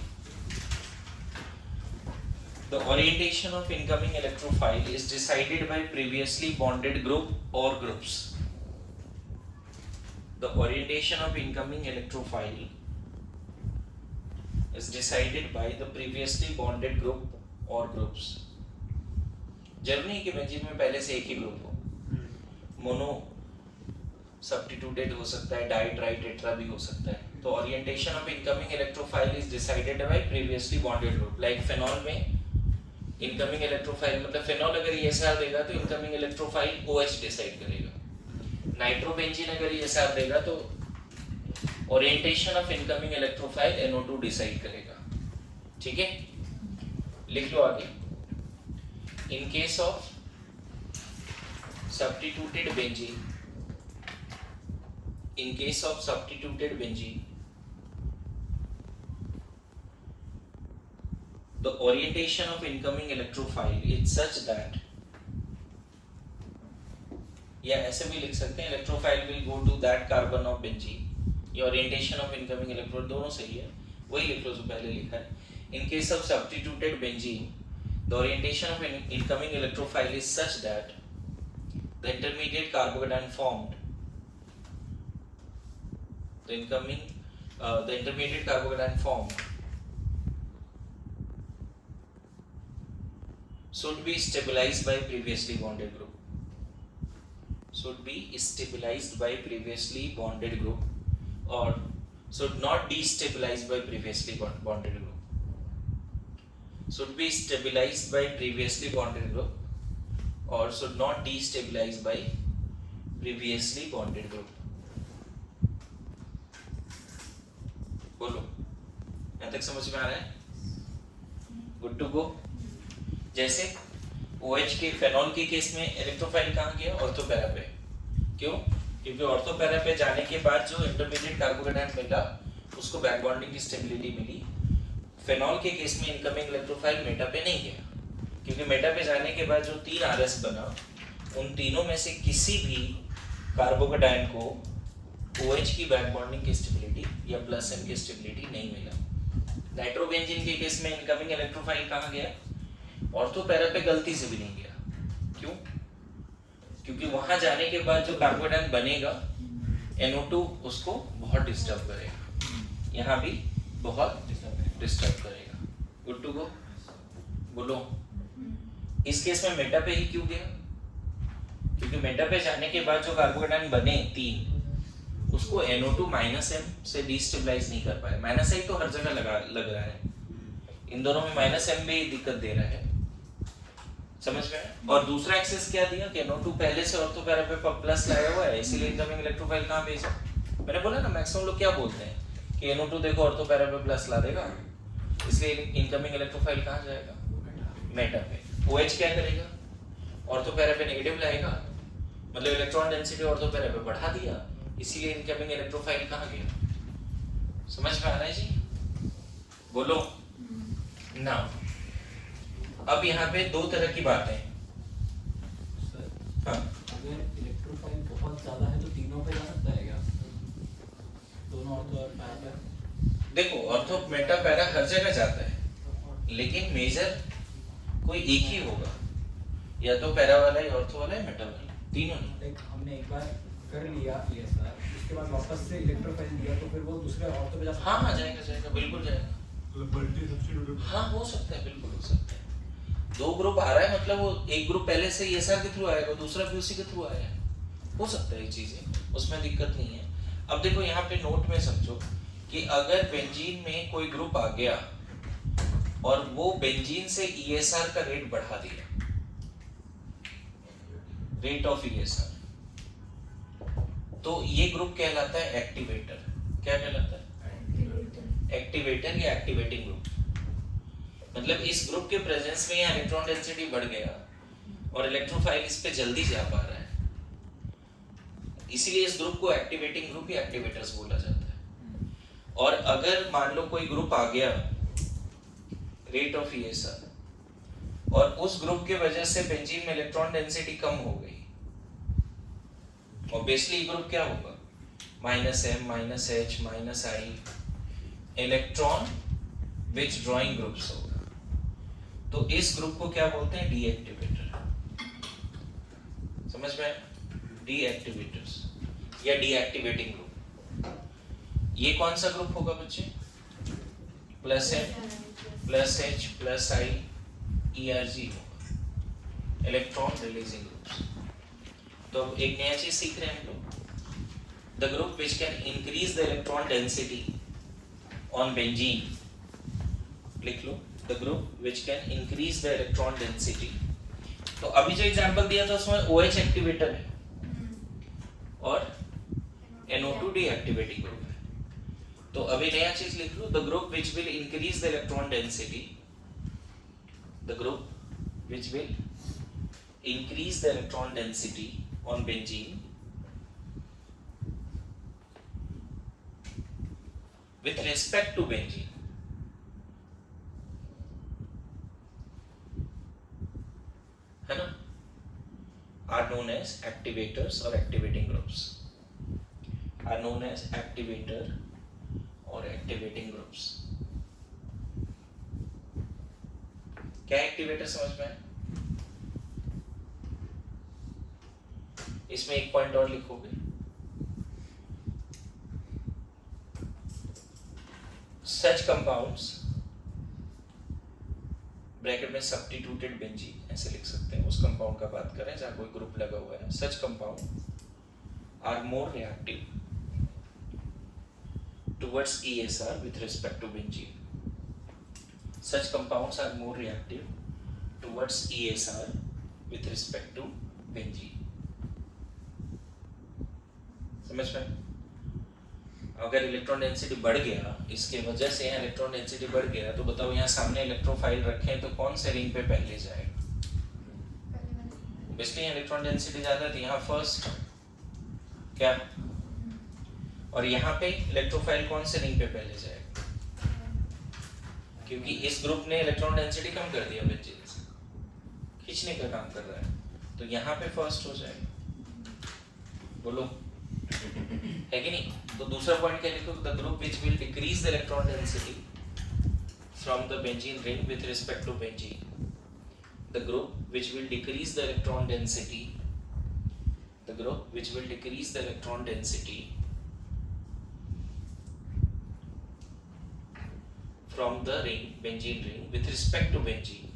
the orientation of incoming electrophile is decided by previously bonded group or groups. The orientation of incoming electrophile is decided by the previously bonded group or groups. जरूरी नहीं कि benzene में पहले से एक ही group हो, mono substituted हो सकता है, डाई ट्राई टेट्रा भी हो सकता है। तो orientation of incoming electrophile is decided by previously bonded group. Like phenol में इनकमिंग इलेक्ट्रोफाइल मतलब फेनॉल अगर ESR देगा तो इनकमिंग इलेक्ट्रोफाइल OH डिसाइड करेगा। नाइट्रोबेंजीन अगर ESR देगा तो orientation of incoming electrophile NO2 decide करेगा। ठीक है, लिख लो आगे। In case of substituted benzene, in case of substituted benzene, the orientation of incoming electrophile is such that, या ऐसे भी लिख सकते हैं electrophile will go to that carbon of benzene, ये orientation of incoming electron दोनों सही है, वही लिख लो जो पहले लिखा है। In case of substituted benzene, the orientation of incoming electrophile is such that the intermediate carbocation formed, the intermediate carbocation formed should be stabilized by previously bonded group. Should be stabilized by previously bonded group, or should not destabilized by previously bonded group. Should be stabilized by previously bonded group, or should not destabilized by previously bonded group. बोलो, यहाँ तक समझ में आ रहा है? Good to go. जैसे OH के फेनॉल के केस में इलेक्ट्रोफाइल कहाँ गया? ऑर्थोपैरा पे। क्यों? क्योंकि ऑर्थोपैरा पे जाने के बाद जो इंटरमीडिएट कार्बोकेटाइन मिला उसको बैक बॉन्डिंग की स्टेबिलिटी मिली। फेनॉल के केस में इनकमिंग इलेक्ट्रोफाइल मेटा पे नहीं गया, क्योंकि मेटा पे जाने के बाद जो 3 RS बना उन तीनों में से किसी भी कार्बोकेटाइन को OH की बैक बॉन्डिंग की स्टेबिलिटी या प्लस M की स्टेबिलिटी नहीं मिला। नाइट्रोबेंजीन के केस में इनकमिंग इलेक्ट्रोफाइल कहाँ गया? ऑर्थोपैरा पे गलती से भी नहीं गया। क्यों? क्योंकि वहां जाने के बाद जो कार्बोकेटाइन बनेगा NO2 उसको बहुत डिस्टर्ब करेगा, यहाँ भी बहुत डिस्टर्ब करेगा। Good to go. बोलो, इस केस में मेटा पे ही क्यों गया? क्योंकि मेटा पे जाने के बाद जो कार्बोकेटाइन बने 3 उसको NO2 -M से डिस्टेबलाइज नहीं कर पाए। -I तो हर जगह लग रहा है, इन दोनों में -M भी दिक्कत दे रहा है, समझ में? और दूसरा एक्सेस क्या दिया कि NO2 पहले से ऑर्थोपैरा पे प्लस लाया हुआ है, इसीलिए इनकमिंग इलेक्ट्रोफाइल कहाँ भेजा? मैंने बोला ना, मैक्सिमम लोग क्या बोलते हैं कि NO2 देखो ऑर्थोपैरा पे प्लस ला देगा, इसलिए इनकमिंग इलेक्ट्रोफाइल कहाँ जाएगा? मेटा पे। OH क्या करेगा? ऑर्थोपैरा पे नेगेटिव लाएगा, मतलब इलेक्ट्रॉन डेंसिटी ऑर्थोपैरा पे बढ़ा दिया, इसीलिए इनकमिंग इलेक्ट्रोफाइल कहाँ गया? समझ में आ रहा है जी? बोलो ना। अब यहाँ पे 2 तरह की बातें। हाँ, अगर इलेक्ट्रोफाइल बहुत ज्यादा है तो तीनों पे जा सकता है क्या? दोनों ऑर्थो और पैरा पे? देखो ऑर्थो मेटा पैरा हर जगह जाता है, लेकिन मेजर कोई एक ही होगा, या तो पैरा वाला या ऑर्थो वाला या मेटा वाला, तीनों नहीं। हमने एक बार कर लिया ESR, उसके बाद वापस से इलेक्ट्रोफाइल दिया तो फिर वो दूसरे ऑर्थो पे जा सकता है? हाँ जाएगा, बिल्कुल जाएगा। मल्टी सब्स्टिट्यूट हाँ हो सकता है, बिल्कुल हो सकता है। 2 ग्रुप आ रहा है मतलब वो एक ग्रुप पहले से ESR के थ्रू आएगा, दूसरा भी उसी के थ्रू आया है, हो सकता है ये चीजें, उसमें दिक्कत नहीं है। अब देखो यहाँ पे नोट में समझो कि अगर बेंजीन में कोई ग्रुप आ गया और वो बेंजीन से ESR का रेट बढ़ा दिया, रेट ऑफ ESR, तो ये ग्रुप कहलाता है एक्टिवेटर। क्या कहलाता है? एक्टिवेटर या एक्टिवेटिंग ग्रुप। मतलब इस ग्रुप के प्रेजेंस में यहाँ इलेक्ट्रॉन डेंसिटी बढ़ गया और इलेक्ट्रोफाइल इस पे जल्दी जा पा रहा है, इसीलिए इस ग्रुप को एक्टिवेटिंग ग्रुप या एक्टिवेटर्स बोला जाता है। और अगर मान लो कोई ग्रुप आ गया रेट ऑफ ESR और उस ग्रुप के वजह से बेंजीन में इलेक्ट्रॉन डेंसिटी कम हो गई, ऑब्वियसली ग्रुप क्या होगा? -M, -H, -I electron withdrawing groups होगा। तो इस ग्रुप को क्या बोलते हैं? डीएक्टिवेटर। समझ में? डीएक्टिवेटर्स या डीएक्टिवेटिंग ग्रुप। ये कौन सा ग्रुप होगा बच्चे? +M, +H, +I ERG होगा, इलेक्ट्रॉन रिलीजिंग ग्रुप्स। तो अब एक नया चीज सीख रहे हैं हम लोग, the group which can increase the electron density on benzene. लिख लो, the group which can increase the electron density. तो अभी जो एग्जांपल दिया था उसमें OH एक्टिवेटर है और NO2 डीएक्टिवेटिंग ग्रुप है। तो अभी नया चीज लिख लो, the group which will increase the electron density, the group which will increase the electron density on benzene with respect to benzene है ना, are known as activators or activating groups, are known as activator or activating groups। क्या activator समझ में है? इसमें एक point और लिखोगे, सच कंपाउंड्स ब्रैकेट में सब्स्टिट्यूटेड बेंजीन, ऐसे लिख सकते हैं। उस कंपाउंड का बात करें जहां कोई ग्रुप लगा हुआ है। Such compound are more reactive towards ESR with respect to benzene. Such compounds are more reactive towards ESR with respect to benzene. समझ में? अगर इलेक्ट्रॉन डेंसिटी बढ़ गया, इसके वजह से यहाँ इलेक्ट्रॉन डेंसिटी बढ़ गया, तो बताओ यहाँ सामने इलेक्ट्रोफाइल रखें तो कौन से रिंग पे पहले जाएगा? इसलिए इलेक्ट्रॉन डेंसिटी ज्यादा थी, यहाँ फर्स्ट क्या, और यहाँ पे इलेक्ट्रोफाइल कौन से रिंग पे पहले जाएगा? क्योंकि इस ग्रुप ने इलेक्ट्रॉन डेंसिटी कम कर दिया, बेंजीन से खींचने का काम कर रहा है, तो यहाँ पे फर्स्ट हो जाएगा। बोलो है कि नहीं? तो दूसरा पॉइंट क्या लिखो, the group which will decrease the electron density from the benzene ring with respect to benzene, the group which will decrease the electron density, the group which will decrease the electron density from the ring, benzene ring, with respect to benzene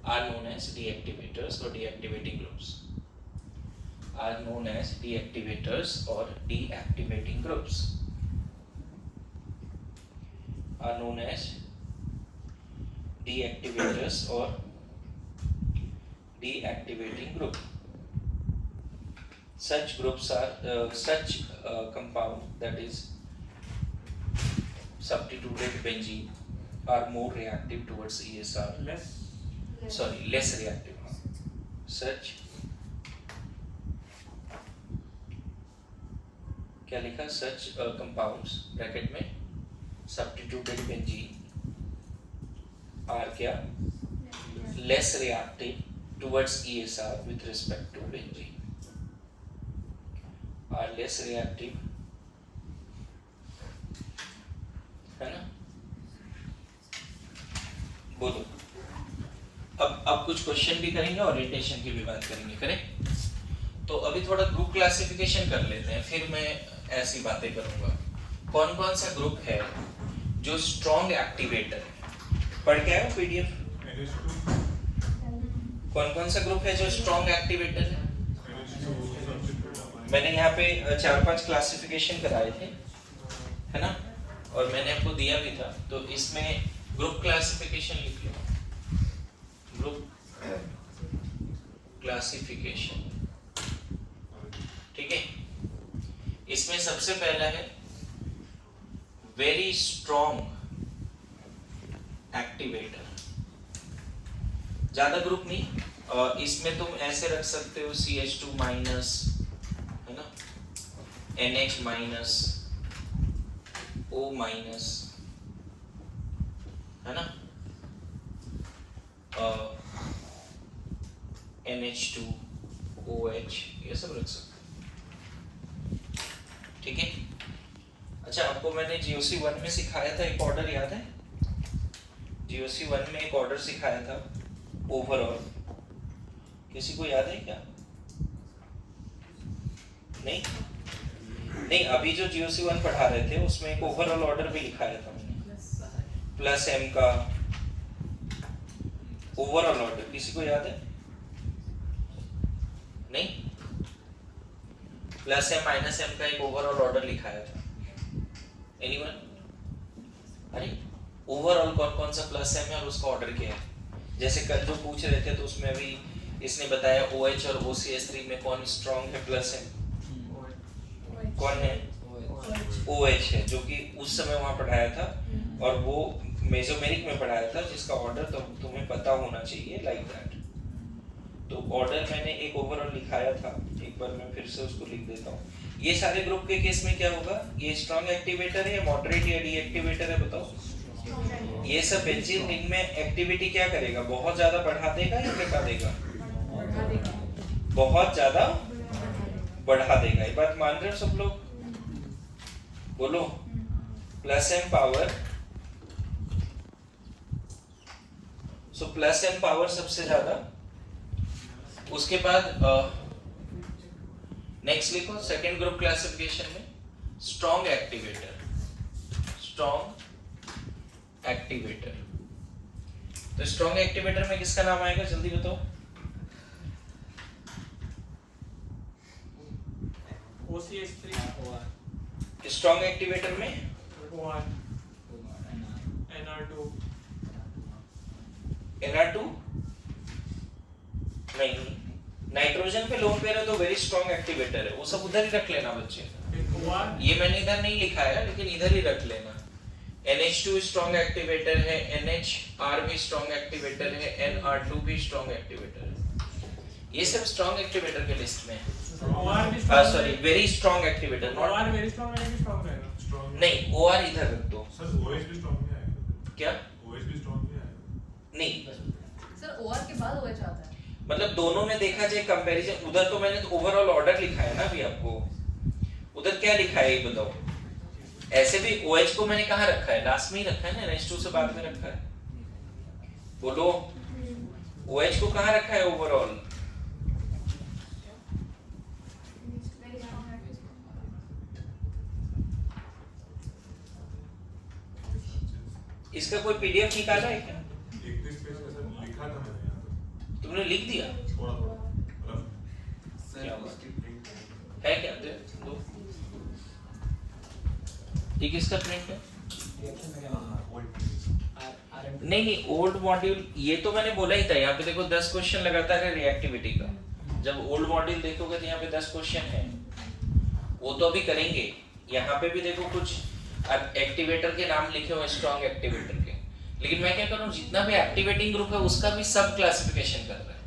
are known as deactivators or deactivating groups. Are known as deactivators or deactivating groups. Are known as deactivators or deactivating group. Such groups are such compound that is substituted benzene are more reactive towards ESR. Less reactive. Such क्या लिखा? Such compounds bracket में substituted benzene are क्या? Less reactive towards ESR with respect to benzene. Are less reactive, है ना? बोलो। अब कुछ question भी करेंगे, ओरिएंटेशन की भी बात करेंगे, करें? तो अभी थोड़ा ग्रुप क्लासिफिकेशन कर लेते हैं, फिर मैं ऐसी बातें करूंगा। कौन कौन सा ग्रुप है जो स्ट्रॉन्ग एक्टिवेटर है? पढ़ के आए हो PDF? कौन कौन सा ग्रुप है जो स्ट्रॉन्ग एक्टिवेटर है? मैंने यहाँ पे 4-5 क्लासिफिकेशन कराए थे, है ना? और मैंने आपको दिया भी था। तो इसमें ग्रुप क्लासिफिकेशन लिख लो, ग्रुप क्लासिफिकेशन, ठीक है। इसमें सबसे पहला है वेरी स्ट्रॉन्ग एक्टिवेटर, ज्यादा ग्रुप नहीं, इसमें तुम ऐसे रख सकते हो CH2 माइनस, है ना, NH माइनस, O माइनस, है ना, NH2 OH, ये सब रख सकते हो, ठीक है। अच्छा, आपको मैंने GOC 1 में सिखाया था एक ऑर्डर, याद है? GOC 1 में एक ऑर्डर सिखाया था ओवरऑल, किसी को याद है क्या? नहीं नहीं, अभी जो GOC 1 पढ़ा रहे थे उसमें एक ओवरऑल ऑर्डर भी लिखाया था मैंने, प्लस M का ओवरऑल ऑर्डर, किसी को याद है? नहीं, प्लस M माइनस M का एक ओवरऑल ऑर्डर लिखाया था, एनीवन? अरे ओवरऑल कौन कौन सा प्लस M है और उसका ऑर्डर क्या है? जैसे कल जो पूछ रहे थे तो उसमें अभी इसने बताया OH और OCH3 में कौन स्ट्रॉन्ग है प्लस M, कौन है? OH है, जो कि उस समय वहां पढ़ाया था, और वो मेसोमेरिक में पढ़ाया था, जिसका ऑर्डर तो तुम्हें पता होना चाहिए, लाइक दैट। तो ऑर्डर मैंने एक ओवरऑल लिखाया था, एक बार मैं फिर से उसको लिख देता हूँ। ये सारे ग्रुप के केस में क्या होगा? ये स्ट्रॉन्ग एक्टिवेटर है, मॉडरेट या डीएक्टिवेटर है, बताओ। ये सब बेंजीन रिंग में एक्टिविटी क्या करेगा? बहुत ज्यादा बढ़ा देगा या घटा देगा? बहुत ज्यादा बढ़ा देगा। ये बात मान रहे हो सब लोग? बोलो। Plus M power, so plus M power सबसे ज्यादा। उसके बाद नेक्स्ट लिखो सेकेंड ग्रुप क्लासिफिकेशन में स्ट्रॉन्ग एक्टिवेटर, स्ट्रॉन्ग एक्टिवेटर। तो स्ट्रॉन्ग एक्टिवेटर में किसका नाम आएगा, जल्दी बताओ। OCH3 स्ट्रॉन्ग एक्टिवेटर में OR NR2 NR2 नहीं, नाइट्रोजन पे लोन पेयर है तो वेरी स्ट्रॉन्ग एक्टिवेटर है, वो सब उधर ही रख लेना बच्चे। OR ये मैंने इधर नहीं लिखा है लेकिन इधर ही रख लेना। NH2 स्ट्रॉन्ग एक्टिवेटर है, NHR भी स्ट्रॉन्ग एक्टिवेटर है, NR2 भी स्ट्रॉन्ग एक्टिवेटर है। ये सब स्ट्रॉन्ग एक्टिवेटर के लिस्ट में है। OR भी strong sorry, very strong activator, not OR very strong है कि स्ट्रांग रहेगा? स्ट्रांग नहीं, OR इधर रख दो। सर OH भी स्ट्रांग नहीं आएगा क्या? OH भी स्ट्रांग नहीं आएगा नहीं, सर OR के बाद OH आता है। मतलब दोनों में देखा जाए कंपैरिजन, उधर तो मैंने ओवरऑल ऑर्डर लिखा है ना अभी आपको, उधर क्या लिखा है ये बताओ। ऐसे भी OH को मैंने कहाँ रखा है, लास्ट में ही रखा है ना, NH2 से बाद में रखा है। बोलो, OH को कहाँ रखा है ओवरऑल? इसका कोई PDF निकाला है क्या? 31 पेज का सर लिखा था मैंने यहाँ पर, तुमने लिख दिया थोड़ा थोड़ा मतलब क्या बात इसकी प्रिंट है? क्या दो ये किसका प्रिंट है? नहीं नहीं, ओल्ड मॉड्यूल ये तो मैंने बोला ही था। यहाँ पे देखो 10 क्वेश्चन लगातार है रिएक्टिविटी का। जब ओल्ड मॉड्यूल देखोगे तो यहाँ पे 10 क्वेश्चन है, वो तो अभी करेंगे। यहाँ पे भी देखो कुछ एक्टिवेटर के नाम लिखे हुए स्ट्रॉन्ग एक्टिवेटर के, लेकिन मैं क्या कर रहा हूँ, जितना भी एक्टिवेटिंग ग्रुप है उसका भी सब क्लासिफिकेशन कर रहा है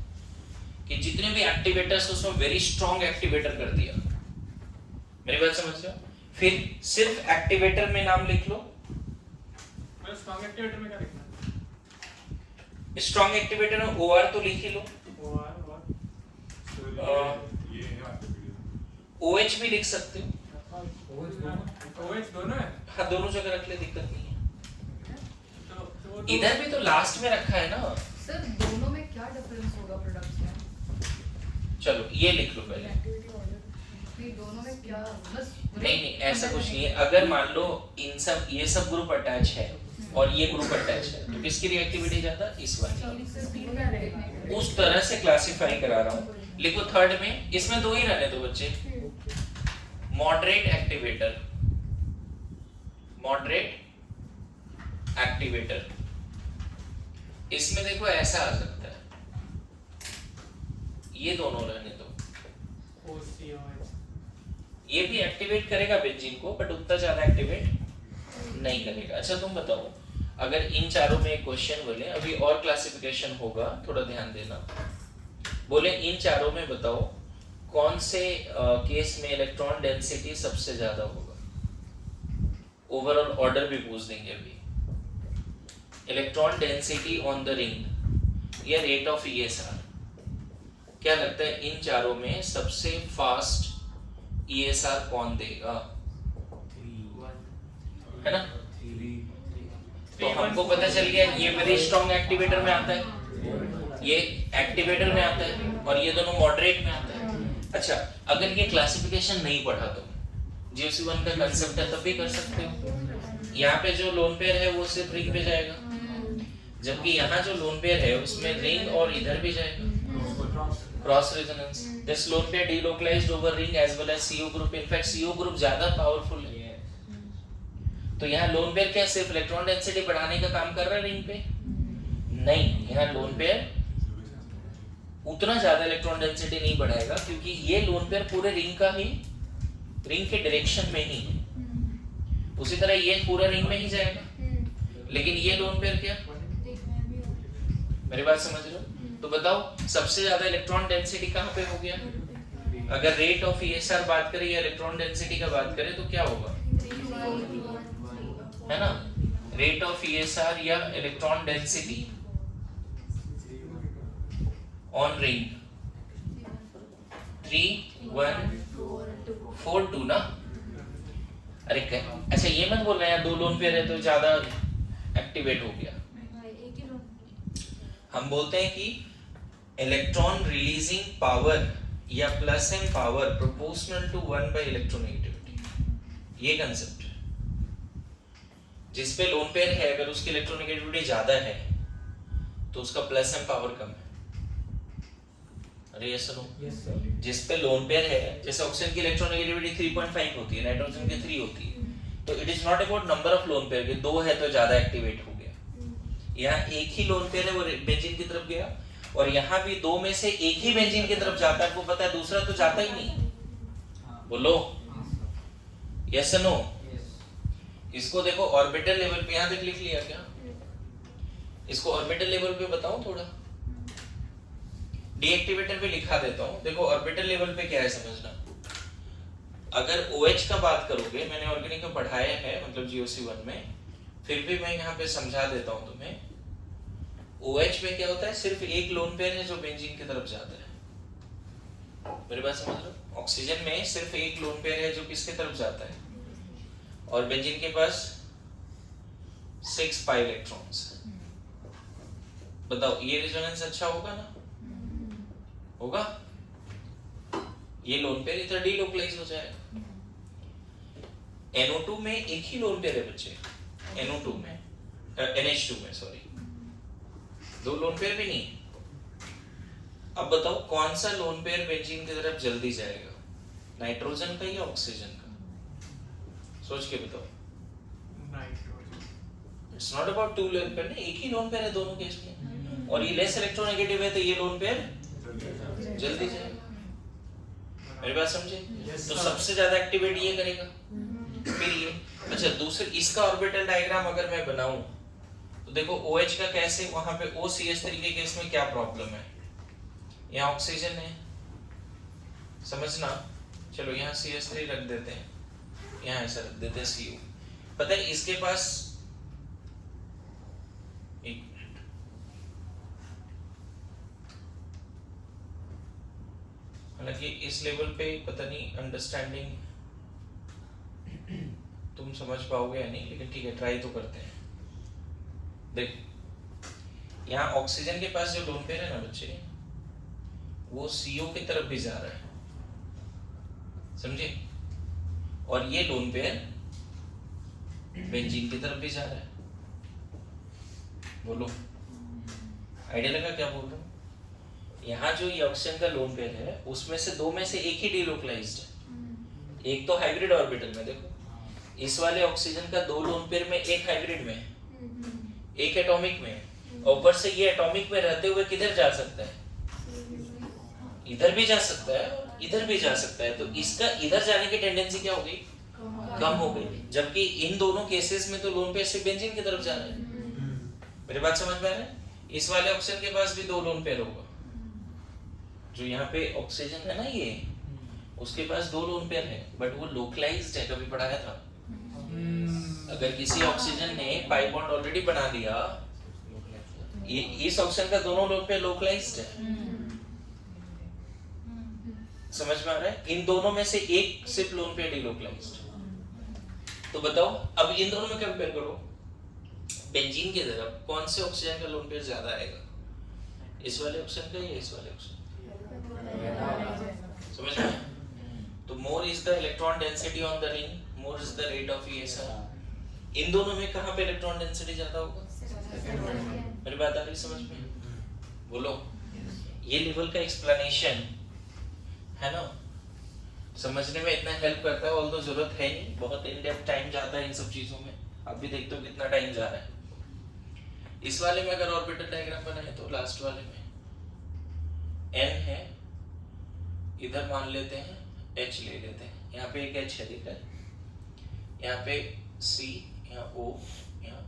कि जितने भी एक्टिवेटर्स उसमें वेरी स्ट्रॉन्ग एक्टिवेटर कर दिया। मेरी बात समझ रहे हो? फिर सिर्फ एक्टिवेटर में नाम लिख लो। मैं स्ट्रांग एक्टिवेटर में क्या लिखना है? स्ट्रॉन्ग एक्टिवेटर में OR तो लिख ही लो, OR सर ये है एक्टिवेटर। OH भी लिख सकते हो। OH दोनों है हाँ, दोनों जगह रख ले, दिक्कत नहीं है। तो इधर भी तो लास्ट में रखा है ना। सर दोनों में क्या डिफरेंस होगा प्रोडक्ट्स में? चलो ये लिख लो पहले। नहीं, दोनों में क्या बस नहीं नहीं, ऐसा कुछ नहीं है। अगर मान लो इन सब ये सब ग्रुप अटैच है और ये ग्रुप अटैच है तो किसकी रिएक्टिविटी ज्यादा? इस वाली। उस तरह से क्लासिफाई करा रहा हूँ। लिखो थर्ड में, इसमें दो ही रहने दो बच्चे। मॉडरेट एक्टिवेटर, मॉडरेट एक्टिवेटर, इसमें देखो ऐसा आ सकता है, ये दोनों रहने दो, OCOH ये भी एक्टिवेट करेगा बेंजीन को बट उतना ज्यादा एक्टिवेट नहीं करेगा। अच्छा तुम बताओ, अगर इन चारों में एक क्वेश्चन बोले, अभी और क्लासिफिकेशन होगा, थोड़ा ध्यान देना, बोले इन चारों में बताओ कौन से केस में इलेक्ट्रॉन डेंसिटी सबसे ज्यादा होगा, ओवरऑल ऑर्डर भी पूछ देंगे अभी। Electron density on the ring या रेट ऑफ ESR, क्या लगता है इन चारों में सबसे फास्ट ESR कौन देगा, है ना? तो हमको पता चल गया ये वेरी स्ट्रॉन्ग एक्टिवेटर में आता है, ये एक्टिवेटर में आता है, और ये दोनों मॉडरेट में आता है। अच्छा, अगर ये क्लासिफिकेशन नहीं पढ़ा तो GOC1 का कंसेप्ट है तब भी कर सकते हो। यहाँ पे जो लोन पेयर है वो सिर्फ रिंग पे जाएगा, जबकि यहाँ जो लोन पेयर है उसमें रिंग और इधर भी जाएगा, cross resonance. This lone pair delocalized over ring as well as CO group, in fact CO group ज्यादा पावरफुल है। तो यहाँ लोन पेयर क्या सिर्फ इलेक्ट्रॉन डेंसिटी बढ़ाने का काम कर रहा है रिंग पे? नहीं, यहाँ लोन पेयर उतना ज्यादा इलेक्ट्रॉन डेंसिटी नहीं बढ़ाएगा, क्योंकि ये लोन पेयर पूरे रिंग का ही, रिंग के डायरेक्शन में ही है। उसी तरह ये पूरा रिंग में ही जाएगा, लेकिन ये लोन पेयर क्या, मेरी बात समझ रहे हो? तो बताओ सबसे ज्यादा इलेक्ट्रॉन डेंसिटी कहाँ पे हो गया? अगर रेट ऑफ ESR बात करें या इलेक्ट्रॉन डेंसिटी का बात करें तो क्या होगा, है ना? रेट ऑफ ESR या इलेक्ट्रॉन डेंसिटी ऑन रिंग 3.142 ना? अरे क्या, अच्छा ये मत बोल रहे हैं दो लोन पेयर है तो ज्यादा एक्टिवेट हो गया। हम बोलते हैं कि इलेक्ट्रॉन रिलीजिंग पावर या plus M power proportional to 1 by electronegativity, ये कंसेप्ट। जिस पे लोन पेयर है अगर उसकी इलेक्ट्रोनेगेटिविटी ज्यादा है तो उसका प्लस एम पावर कम है। अरे ये सुनो, जिस पे लोन पेयर है, जैसे ऑक्सीजन की इलेक्ट्रोनेगेटिविटी 3.5 होती है, नाइट्रोजन की 3 होती है, तो it is not about number of lone pair, दो है तो ज्यादा एक्टिवेट हो गया। यहाँ एक ही लोन पेयर है वो बेंजीन की तरफ गया, और यहाँ भी दो में से एक ही बेंजीन की तरफ जाता है, आपको पता है दूसरा तो जाता ही नहीं। बोलो यस नो? इसको देखो ऑर्बिटल लेवल पे, यहाँ तक लिख लिया क्या? इसको ऑर्बिटल लेवल पे बताऊं थोड़ा, डीएक्टिवेटर पे लिखा देता हूं। देखो ऑर्बिटल लेवल पे क्या है समझना, अगर OH का बात करोगे, मैंने ऑर्गेनिक में पढ़ाया है मतलब GOC1 में, फिर भी मैं यहाँ पे समझा देता हूँ तुम्हें। OH में क्या होता है, सिर्फ एक लोन पेयर है जो बेंजीन की तरफ जाता है, मेरी बात समझ रहे हो? ऑक्सीजन में सिर्फ एक लोन पेयर है जो किसके तरफ जाता है, और बेंजीन के पास 6 पाई इलेक्ट्रॉन्स है। बताओ ये रेजोनेंस अच्छा होगा ना? होगा? ये लोन पेयर इधर डीलोकलाइज हो जाएगा। NO2 में एक ही लोन पेयर है बच्चे, NO2 में NH2 में सॉरी, दो लोन पेयर भी नहीं। अब बताओ कौन सा लोन पेयर बेंजीन की तरफ जल्दी जाएगा, नाइट्रोजन का या ऑक्सीजन का? सोच के बताओ। It's not about two lone pair, एक ही लोन पेयर है दोनों केस में, और ये लेस इलेक्ट्रोनेगेटिव है तो ये लोन पेयर जल्दी जाएगा। मेरी बात समझे? तो सबसे ज्यादा एक्टिवेट ये करेगा, फिर ये। अच्छा दूसरे इसका ऑर्बिटल डायग्राम अगर मैं बनाऊं तो देखो OH का कैसे, वहां पे OCH3 के केस में क्या प्रॉब्लम है, यहाँ ऑक्सीजन है, समझना। चलो यहाँ CH3 रख देते हैं, यहाँ ऐसा रख देते हैं CO। पता है इसके पास, एक मिनट, हालांकि इस लेवल पे पता नहीं अंडरस्टैंडिंग तुम समझ पाओगे या नहीं, लेकिन ठीक है ट्राई तो करते हैं। देख यहाँ ऑक्सीजन के पास जो लोन पेयर है ना बच्चे, वो CO की तरफ भी जा रहा है, समझे? और ये लोन पेयर बेंजीन की तरफ भी जा रहा है। बोलो आइडिया लगा क्या बोल रहा हूँ? यहाँ जो ये ऑक्सीजन का लोन पेयर है उसमें से दो में से एक ही डीलोकलाइज्ड है, एक तो हाइब्रिड ऑर्बिटल में। देखो इस वाले ऑक्सीजन का दो लोन पेयर में, एक हाइब्रिड में, एक एटॉमिक में, ऊपर से ये एटॉमिक में रहते हुए किधर जा सकता है? इधर भी जा सकता है और इधर भी जा सकता है, तो इसका इधर जाने की टेंडेंसी क्या हो गई? कम हो गई। जबकि इन दोनों केसेस में तो लोन पेयर सिर्फ बेंजीन की तरफ जा रहा है। मेरी बात समझ में आ रहा है? इस वाले ऑक्सीजन के पास भी 2 लोन पेयर होगा। जो यहाँ पे ऑक्सीजन है ना, ये उसके पास 2 लोन पेयर है, बट वो लोकलाइज्ड है। कभी पढ़ाया था? अगर किसी ऑक्सीजन ने पाई बॉन्ड ऑलरेडी बना दिया, ये इस ऑक्सीजन का दोनों लोन पेयर लोकलाइज्ड है। समझ में आ रहा है? इन दोनों में से एक सिर्फ लोन पेयर डिलोकलाइज्ड। तो बताओ, अब इन दोनों में कंपेयर करो, बेंजीन की तरफ कौन से ऑक्सीजन का लोन पेयर ज्यादा आएगा? इस वाले ऑक्सीजन का या इस वाले ऑक्सीजन? समझ में? तो more is the electron density on the ring, more is the rate of ESR। इन दोनों में कहां पे इलेक्ट्रॉन डेंसिटी ज्यादा होगा? मेरी बात आ रही समझ में? बोलो। ये लेवल का एक्सप्लेनेशन है ना, समझने में इतना हेल्प करता है, ऑल्दो जरूरत है नहीं, बहुत इन डेप्थ टाइम जाता है इन सब चीजों में। आप भी देखते हो कितना टाइम जा रहा है। इस वाले में अगर ऑर्बिटल डायग्राम बनाए तो लास्ट वाले में N है, इधर मान लेते हैं H ले लेते हैं, यहाँ पे एक H है, दिख रहा है? यहाँ पे C, यहाँ O, यहाँ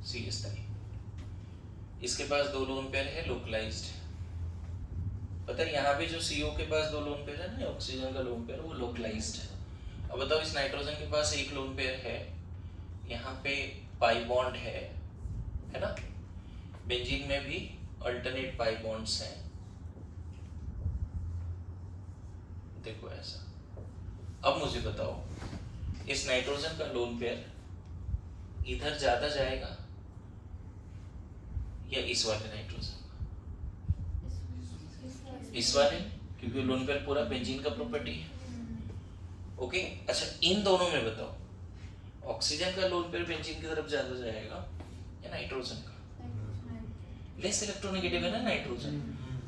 C इस तरह। इसके पास 2 लोन पेयर है, लोकलाइज्ड। पता है यहाँ पे जो CO के पास 2 लोन पेयर है ना, ऑक्सीजन का लोन पेयर, वो लोकलाइज्ड है। अब बताओ, इस नाइट्रोजन के पास 1 लोन पेयर है, यहाँ पे पाई बॉन्ड है ना? बेंजीन में भी अल्टरनेट पाई बॉन्ड्स हैं। देखो ऐसा। अब मुझे बताओ, इस नाइट्रोजन का लोन पेयर इधर ज्यादा जाएगा या इस वाले नाइट्रोजन? इस वाले, क्योंकि लोन पेयर पूरा बेंजीन का प्रॉपर्टी है। ओके, अच्छा इन दोनों में बताओ, ऑक्सीजन का लोन पेयर बेंजीन की तरफ ज्यादा जाएगा या नाइट्रोजन का? लेस इलेक्ट्रोनेगेटिव है ना नाइट्रोजन,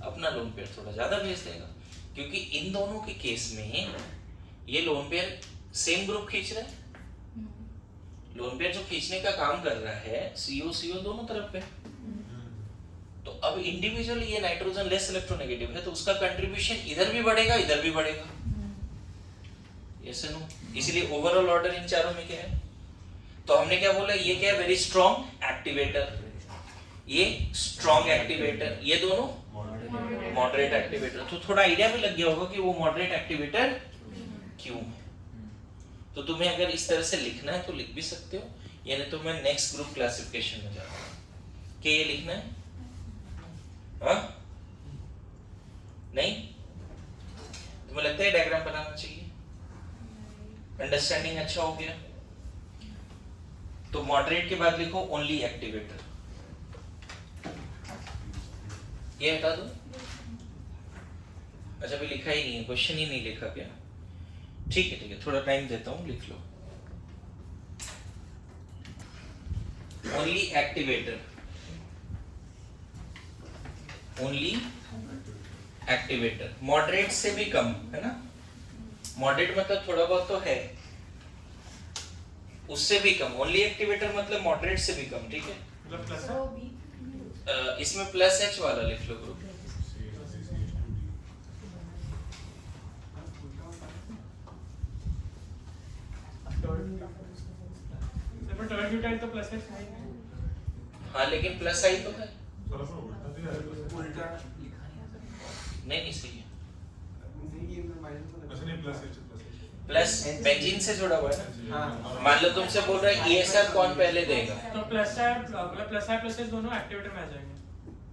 अपना लोन पेयर थोड़ा ज्यादा भेज देगा, क्योंकि इन दोनों के केस में ये लोन पेयर सेम ग्रुप खींच रहा है। लोन पेयर जो खींचने का काम कर रहा है, CO दोनों तरफ पे। तो अब इंडिविजुअली ये नाइट्रोजन लेस इलेक्ट्रोनेगेटिव है, तो उसका कंट्रीब्यूशन इधर भी बढ़ेगा, इधर भी बढ़ेगा। Yes no? इसलिए ओवरऑल ऑर्डर इन चारों में क्या है? तो हमने क्या बोला, ये क्या है? वेरी स्ट्रॉन्ग एक्टिवेटर, ये स्ट्रॉन्ग एक्टिवेटर, ये दोनों मॉडरेट एक्टिवेटर। तो थोड़ा आइडिया भी लग गया होगा कि वो मॉडरेट एक्टिवेटर क्यों है। तो तुम्हें अगर इस तरह से लिखना है तो लिख भी सकते हो, यानी तो मैं नेक्स्ट ग्रुप क्लासिफिकेशन में जाता हूँ। क्या ये लिखना है? हाँ? नहीं? तुम्हें लगता है डायग्राम बनाना चाहिए? अंडरस्टैंडिंग अच्छा हो गया? तो मॉडरेट के बाद लिखो ओनली एक्टिवेटर। ये हटा दो। अच्छा अभी लिखा ही नहीं है, क्वेश्चन ही नहीं लिखा क्या? ठीक है, थोड़ा टाइम देता हूं, लिख लो। Only activator, only activator, moderate से भी कम है ना? मॉडरेट मतलब थोड़ा बहुत तो है, उससे भी कम। ओनली एक्टिवेटर मतलब मॉडरेट से भी कम, ठीक है? इसमें प्लस H वाला लिख लो ग्रुप। टर्बियूटाइल तो प्लस H है। हाँ लेकिन प्लस आई तो है। नहीं सही है। प्लस बेंजीन से जुड़ा हुआ है ना? मान लो तुमसे बोल रहा है ESR कौन पहले देगा, तो प्लस I प्लस H दोनों एक्टिवेटर में आ जाएंगे।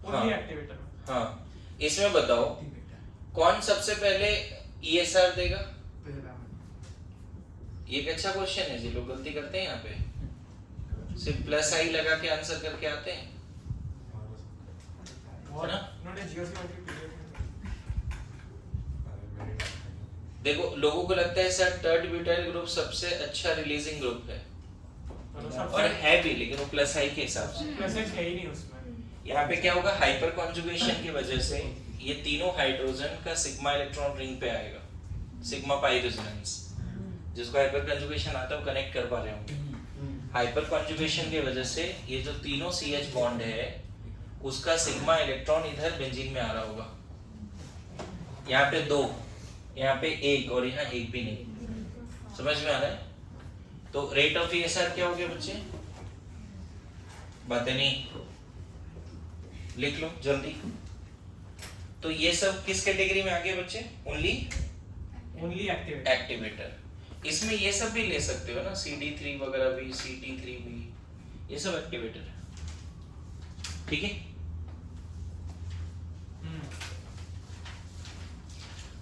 ओनली एक्टिवेटर में। हाँ, इसमें बताओ कौन सबसे पहले ESR देगा? ये एक अच्छा क्वेश्चन है जी, लोग गलती करते हैं यहाँ पे, सिर्फ प्लस आई लगा के आंसर करके आते हैं है ना? देखो लोगों को लगता है सर थर्ड ब्यूटाइल ग्रुप सबसे अच्छा रिलीजिंग ग्रुप है, और है भी, लेकिन वो प्लस आई के हिसाब से। प्लस H है ही नहीं उसमें। यहाँ पे क्या होगा, हाइपर कॉन्जुगेशन की वजह से ये तीनों हाइड्रोजन का सिग्मा इलेक्ट्रॉन रिंग पे आएगा, सिग्मा पाई रेजोनेंस, जिसको हाइपर कॉन्जुगेशन आता है वो कनेक्ट कर पा रहे होंगे। हाइपर कॉन्जुगेशन की वजह से ये जो तीनों CH बॉन्ड है उसका सिग्मा इलेक्ट्रॉन इधर बेंजीन में आ रहा होगा। यहाँ पे 2, यहाँ पे 1 और यहाँ 1 भी नहीं। समझ में आ रहा है? तो रेट ऑफ ESR क्या हो गया बच्चे? बातें नहीं, लिख लो जल्दी। तो ये सब किस कैटेगरी में आ गए बच्चे? Only activate. एक्टिवेटर। इसमें ये सब भी ले सकते हो ना, CD3 वगैरह भी, CT3 भी, ये सब एक्टिवेटर है। ठीक है?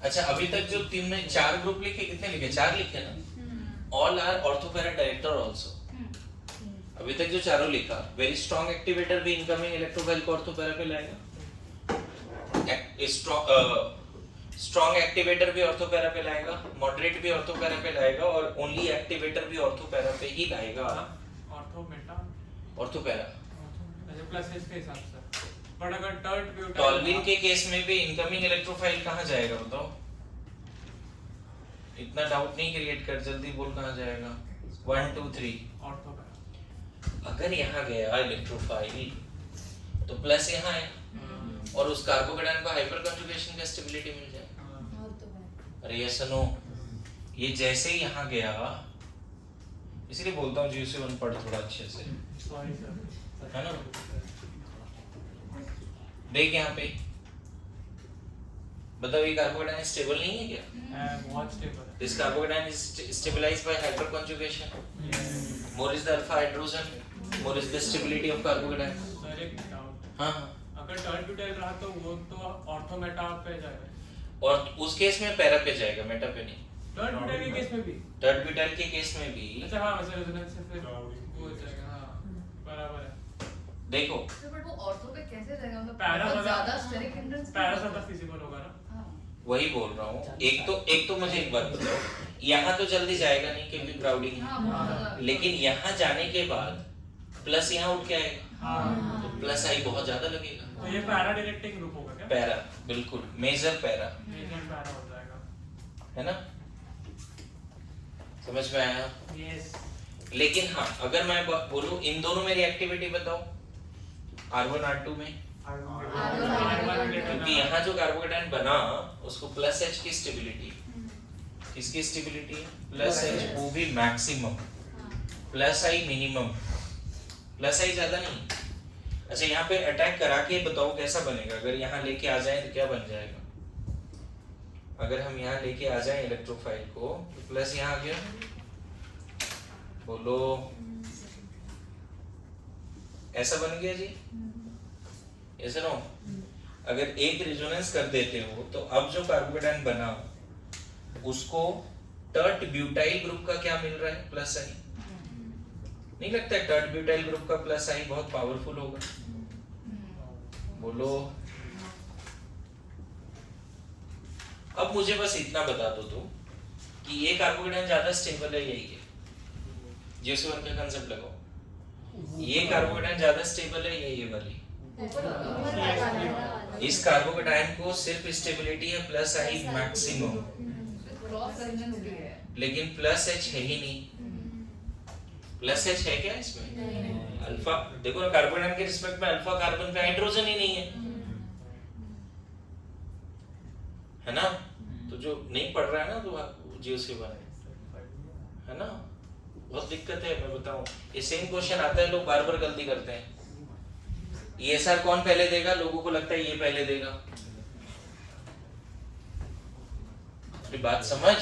अच्छा, अभी तक जो तुमने 4 ग्रुप लिखे, कितने लिखे? 4 लिखे ना? All are ortho para director also. अभी तक जो चारों लिखा, वेरी स्ट्रॉन्ग एक्टिवेटर भी इनकमिंग इलेक्ट्रोफाइल को ऑर्थोपैरा पे लाएगा, स्ट्रॉन्ग एक्टिवेटर भी ऑर्थोपैरा पे लाएगा, मॉडरेट भी ऑर्थोपैरा पे लाएगा और ओनली एक्टिवेटर भी ऑर्थोपैरा पे ही लाएगा। ऑर्थो मेटा ऑर्थोपैरा अच्छा प्लस इसके हिसाब से। बट अगर टर्ट ब्यूटाइल टॉल्विन के केस में भी इनकमिंग इलेक्ट्रोफाइल कहां जाएगा बताओ? इतना डाउट नहीं क्रिएट कर, जल्दी बोल कहां जाएगा? 1 2 3 ऑर्थोपैरा। अगर यहाँ गया इलेक्ट्रोफाइल तो प्लस यहाँ है और उस कार्बोकेटायन को हाइपर कॉन्जुगेशन का स्टेबिलिटी मिल जाए। अरे ये सुनो, ये जैसे ही यहाँ गया, इसलिए बोलता हूँ GC1 पढ़ थोड़ा अच्छे से, सॉरी सर। है ना? देख यहाँ पे, बताओ ये कार्बोकेटायन स्टेबल नहीं है क्या? बहुत स्टेबल है। This carbocation is stabilized by hyperconjugation. More is the alpha hydrogen, more is the stability of carbocation. Sir एक डाउट, हाँ, अगर टर्ट ब्यूटाइल रहा तो वो तो ऑर्थो मेटा पे जाएगा और उस केस में पैरा पे जाएगा, मेटा पे नहीं। टर्ट ब्यूटाइल के केस में भी। टर्ट ब्यूटाइल के केस में भी अच्छा हाँ, वैसे रेजोनेंस से फिर वो हो जाएगा। हाँ बराबर है। देखो, बट वो ऑर्थो पे कैसे जाएगा? मतलब पैरा बहुत वाला- ज्यादा स्टेरिक हिंड्रेंस पैरा ज्यादा फिजिबल होगा ना। वही बोल रहा हूँ। एक तो मुझे एक बात बताओ, यहाँ तो जल्दी जाएगा नहीं क्योंकि क्राउडिंग है, हाँ बहुत ज्यादा। लेकिन यहाँ जाने के बाद प्लस यहाँ उठ के आएगा, हाँ तो प्लस आई बहुत ज्यादा लगेगा। तो ये पैरा डायरेक्टिंग ग्रुप होगा क्या? पैरा, बिल्कुल मेजर पैरा, मेजर पैरा हो जाएगा। है ना? समझ में आया? यस। लेकिन हाँ, अगर मैं बोलूं इन दोनों में रिएक्टिविटी बताओ, R1 R2 में, क्योंकि यहाँ जो कार्बोकेटायन बना उसको प्लस H की स्टेबिलिटी, किसकी स्टेबिलिटी है? प्लस H, वो भी maximum, plus I minimum, plus I ज्यादा नहीं। अच्छा, यहाँ पे अटैक करा के बताओ कैसा बनेगा? अगर यहाँ लेके आ जाए तो क्या बन जाएगा? अगर हम यहाँ लेके आ जाए इलेक्ट्रोफाइल को, तो प्लस यहाँ आ गया, बोलो ऐसा बन गया जी, ऐसा ना? अगर एक रेजोनेंस कर देते हो तो अब जो कार्बोकेटायन बना उसको टर्ट ब्यूटाइल ग्रुप का क्या मिल रहा है? प्लस आई। नहीं लगता है टर्ट ब्यूटाइल ग्रुप का प्लस आई बहुत पावरफुल होगा? बोलो। अब मुझे बस इतना बता दो तुम कि ये कार्बोकेटायन ज्यादा स्टेबल है, यही है GC1 का कांसेप्ट लगाओ। ये कार्बोकेटायन ज्यादा स्टेबल है, यही वाली। इस कार्बोकेटायन को सिर्फ स्टेबिलिटी है plus I maximum, cross resonance भी है, लेकिन प्लस H है ही नहीं। प्लस H है क्या इसमें? अल्फा देखो ना, कार्बोकेटायन के रिस्पेक्ट में अल्फा कार्बन पे हाइड्रोजन ही नहीं है ना? तो जो नहीं पढ़ रहा है ना तो GC1 है ना, बहुत दिक्कत है। मैं बताऊं, ये सेम क्वेश्चन आता है, लोग बार बार गलती करते हैं। ESR कौन पहले देगा? लोगों को लगता है ये पहले देगा। बात समझ?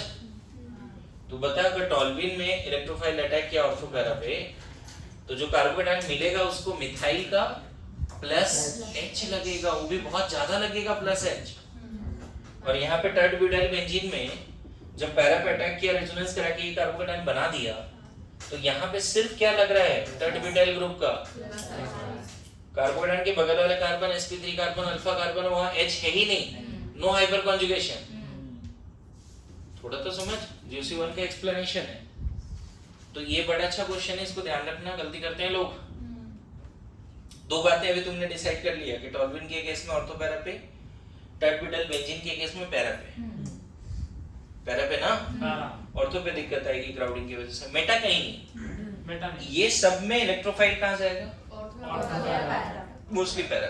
तू बता, अगर टॉल्विन में इलेक्ट्रोफाइल अटैक किया ऑर्थोपैरा पे, तो जो कार्बोकेटायन मिलेगा उसको मिथाइल का प्लस H लगेगा, वो भी बहुत ज्यादा लगेगा प्लस H। और यहाँ पे टर्ट ब्यूटाइल बेंजीन में जब पैरा पे अटैक किया, रेजोनेंस करा के ये कार्बोकेटायन बना दिया, तो यहाँ पे सिर्फ क्या लग रहा है? टर्ट ब्यूटाइल ग्रुप का कार्बोकेटायन के बगल वाले carbon sp3 carbon alpha carbon, वहां H है ही नहीं, नो हाइपर कॉन्जुगेशन। थोड़ा तो समझ, GC1 का एक्सप्लेनेशन है। तो ये बड़ा अच्छा क्वेश्चन है, इसको ध्यान रखना, गलती करते हैं लोग। दो बातें अभी तुमने डिसाइड कर लिया कि टॉल्विन के केस में ऑर्थोपैरा पे, टर्ट ब्यूटाइल बेंजीन के केस में पैरा पे। पैरा पे ना, ऑर्थो पे दिक्कत आएगी क्राउडिंग की वजह से, मेटा कहीं नहीं। मेटा नहीं ये सब में इलेक्ट्रोफाइल कहाँ जाएगा? Ortho mostly para,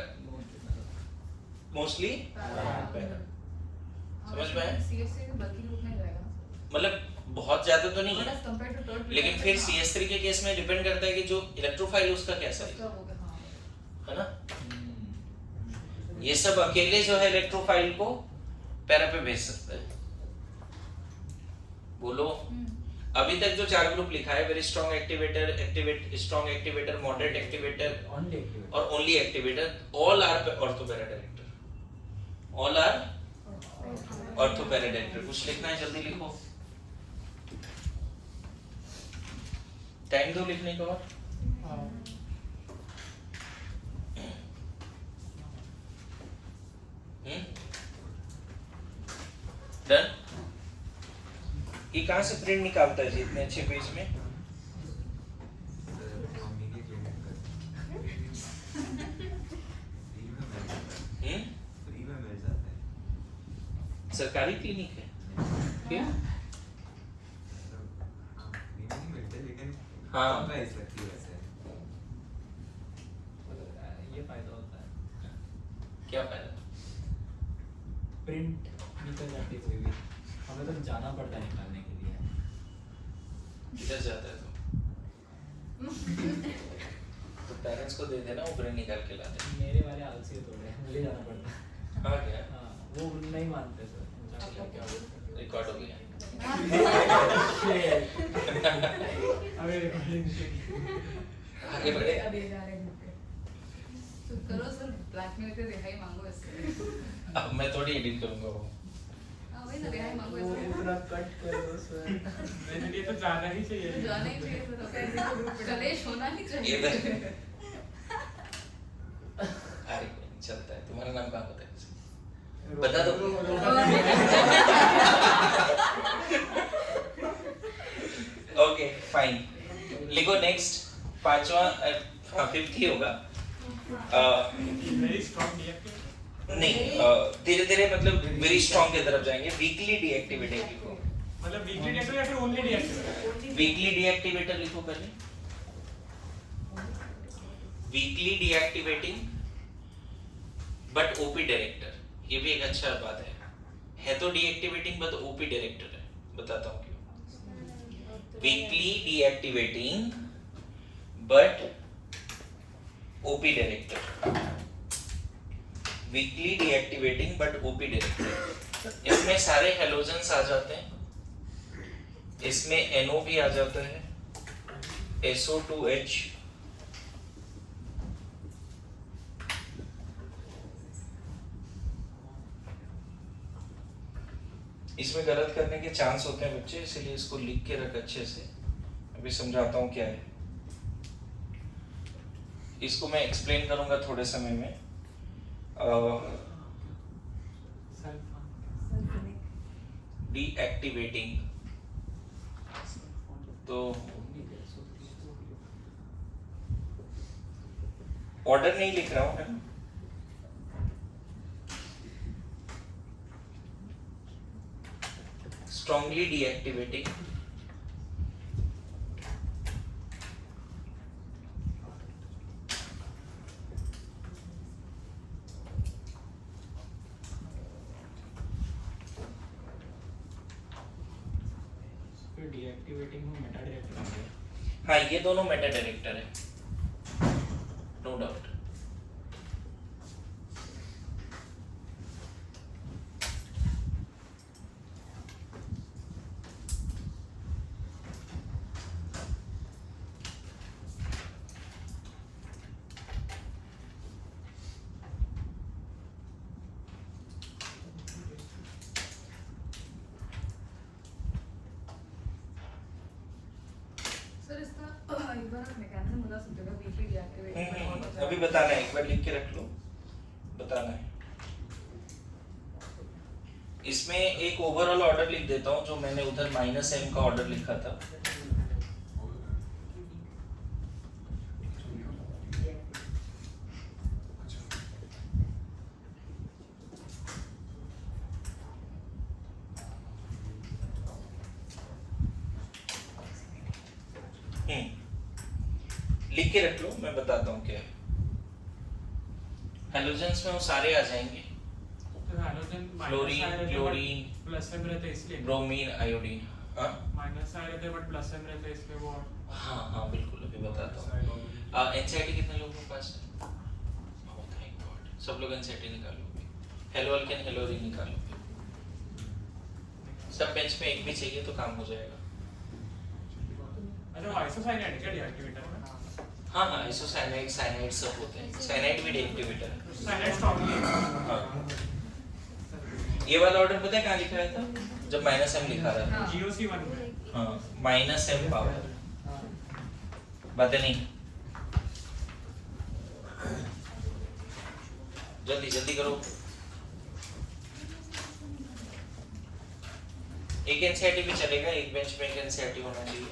mostly para. समझ में आया? सीएस3 में बल्कि लूप में जाएगा, मतलब बहुत ज्यादा तो नहीं बट है, एज कंपेयर टू थर्ड लेकिन फिर CS3 के केस में डिपेंड करता है कि जो इलेक्ट्रोफाइल है उसका कैसा है, है ना? ये सब अकेले जो है इलेक्ट्रोफाइल को पैरा पे भेज सकता है। बोलो, अभी तक जो 4 ग्रुप लिखा है, very strong activator, strong activator, moderate activator only activate और only activator, all are ortho para director, all are ortho para director. कुछ लिखना है जल्दी लिखो, टाइम दो लिखने का। और डन। ये कहाँ से प्रिंट निकालता है जी इतने अच्छे पेज में? सरकारी क्लिनिक है क्या? हाँ ये फायदा होता है, क्या फायदा? प्रिंट निकल जाती है कोई भी, हमें तो जाना पड़ता है निकालने के लिए। किधर जाता है तो पेरेंट्स को दे देना, वो प्रिंट निकाल के ला दे। मेरे वाले आलसी है थोड़े, मुझे जाना पड़ता है। हाँ क्या? हाँ, वो नहीं मानते सर। रिकॉर्ड हो गया। अबे रिकॉर्डिंग आगे बढ़े। अभी जा रहे हैं तो करो सर, ब्लैकमेल के रिहाई मांगो इससे। अब मैं थोड़ी एडिट करूंगा वो। हाँ वही ना, रिहाई मांगो इससे। इतना कट कर दो सर। मेरे लिए तो जाना ही चाहिए। जाना ही चाहिए सर, कलेश होना ही चाहिए। इधर। अरे कोई नहीं, चलता है। तुम्हारा नाम कहाँ पता है? बता दो। ओके फाइन, लिखो नेक्स्ट। 5वां, हाँ 5th ही होगा। Very strong deactive. नहीं, धीरे धीरे मतलब वेरी स्ट्रॉन्ग की तरफ जाएंगे। वीकली डीएक्टिवेटर लिखो, मतलब वीकली डीएक्टिव या फिर ओनली डीएक्टिव? वीकली डीएक्टिवेटर लिखो पहले। Weekly deactivating but OP director, ये भी एक अच्छा बात है तो डीएक्टिवेटिंग बट ओपी डायरेक्टर है। बताता हूँ क्यों। Weekly deactivating but OP director, weekly deactivating but OP director. इसमें सारे हेलोजन्स आ जाते हैं, इसमें NO भी आ जाता है, SO2H, इसमें गलत करने के चांस होते हैं बच्चे, इसलिए इसको लिख के रख अच्छे से। अभी समझाता हूँ क्या है, इसको मैं एक्सप्लेन करूंगा थोड़े समय में। डीएक्टिवेटिंग तो ऑर्डर नहीं लिख रहा हूँ, है ना? स्ट्रांगली डीएक्टिवेटिंग डीएक्टिवेटिंग हो मेटा डायरेक्टर हो गया। हाँ, ये दोनों मेटा डायरेक्टर है, नो डाउट। सर इसका एक बार आप मैकेनिज्म बता सकते हो वीकली डीएक्टिवेट? अभी बताना है, एक बार लिख के रख लो, बताना है। इसमें एक ओवरऑल ऑर्डर लिख देता हूं, जो मैंने उधर -m का ऑर्डर लिखा था। लिख के रख लो, मैं बताता हूँ क्या है। हैलोजेंस में वो सारे आ जाएंगे, हाइड्रोजन फ्लोरीन, क्लोरीन, प्लस में रहता है इसलिए ब्रोमीन, आयोडीन। हाँ माइनस आ रहता है बट प्लस में रहता है इसलिए वो हाँ बिल्कुल, अभी बताता हूँ। एनसीईआरटी कितने लोगों के पास है? ओह थैंक गॉड, सब लोग एनसीईआरटी निकालोगे, हेलो अल्केन हेलोरीन निकालोगे। सब बेंच में एक भी चाहिए तो काम हो जाएगा। अच्छा, आइसोसाइनाइड क्या डीएक्टिवेटर है? हाँ आइसोसाइनाइड, साइनाइड सब होते हैं। साइनाइड भी डीएक्टिवेटर है। साइनाइड स्ट्रांगली हाँ, ये वाला ऑर्डर पता है कहाँ लिखा रहा था? जब -m लिखा रहा था। GOC1 में। हाँ, -m पावर, बातें नहीं, जल्दी जल्दी करो। एक एनसीईआरटी भी चलेगा, एक बेंच में एक एनसीईआरटी होना चाहिए।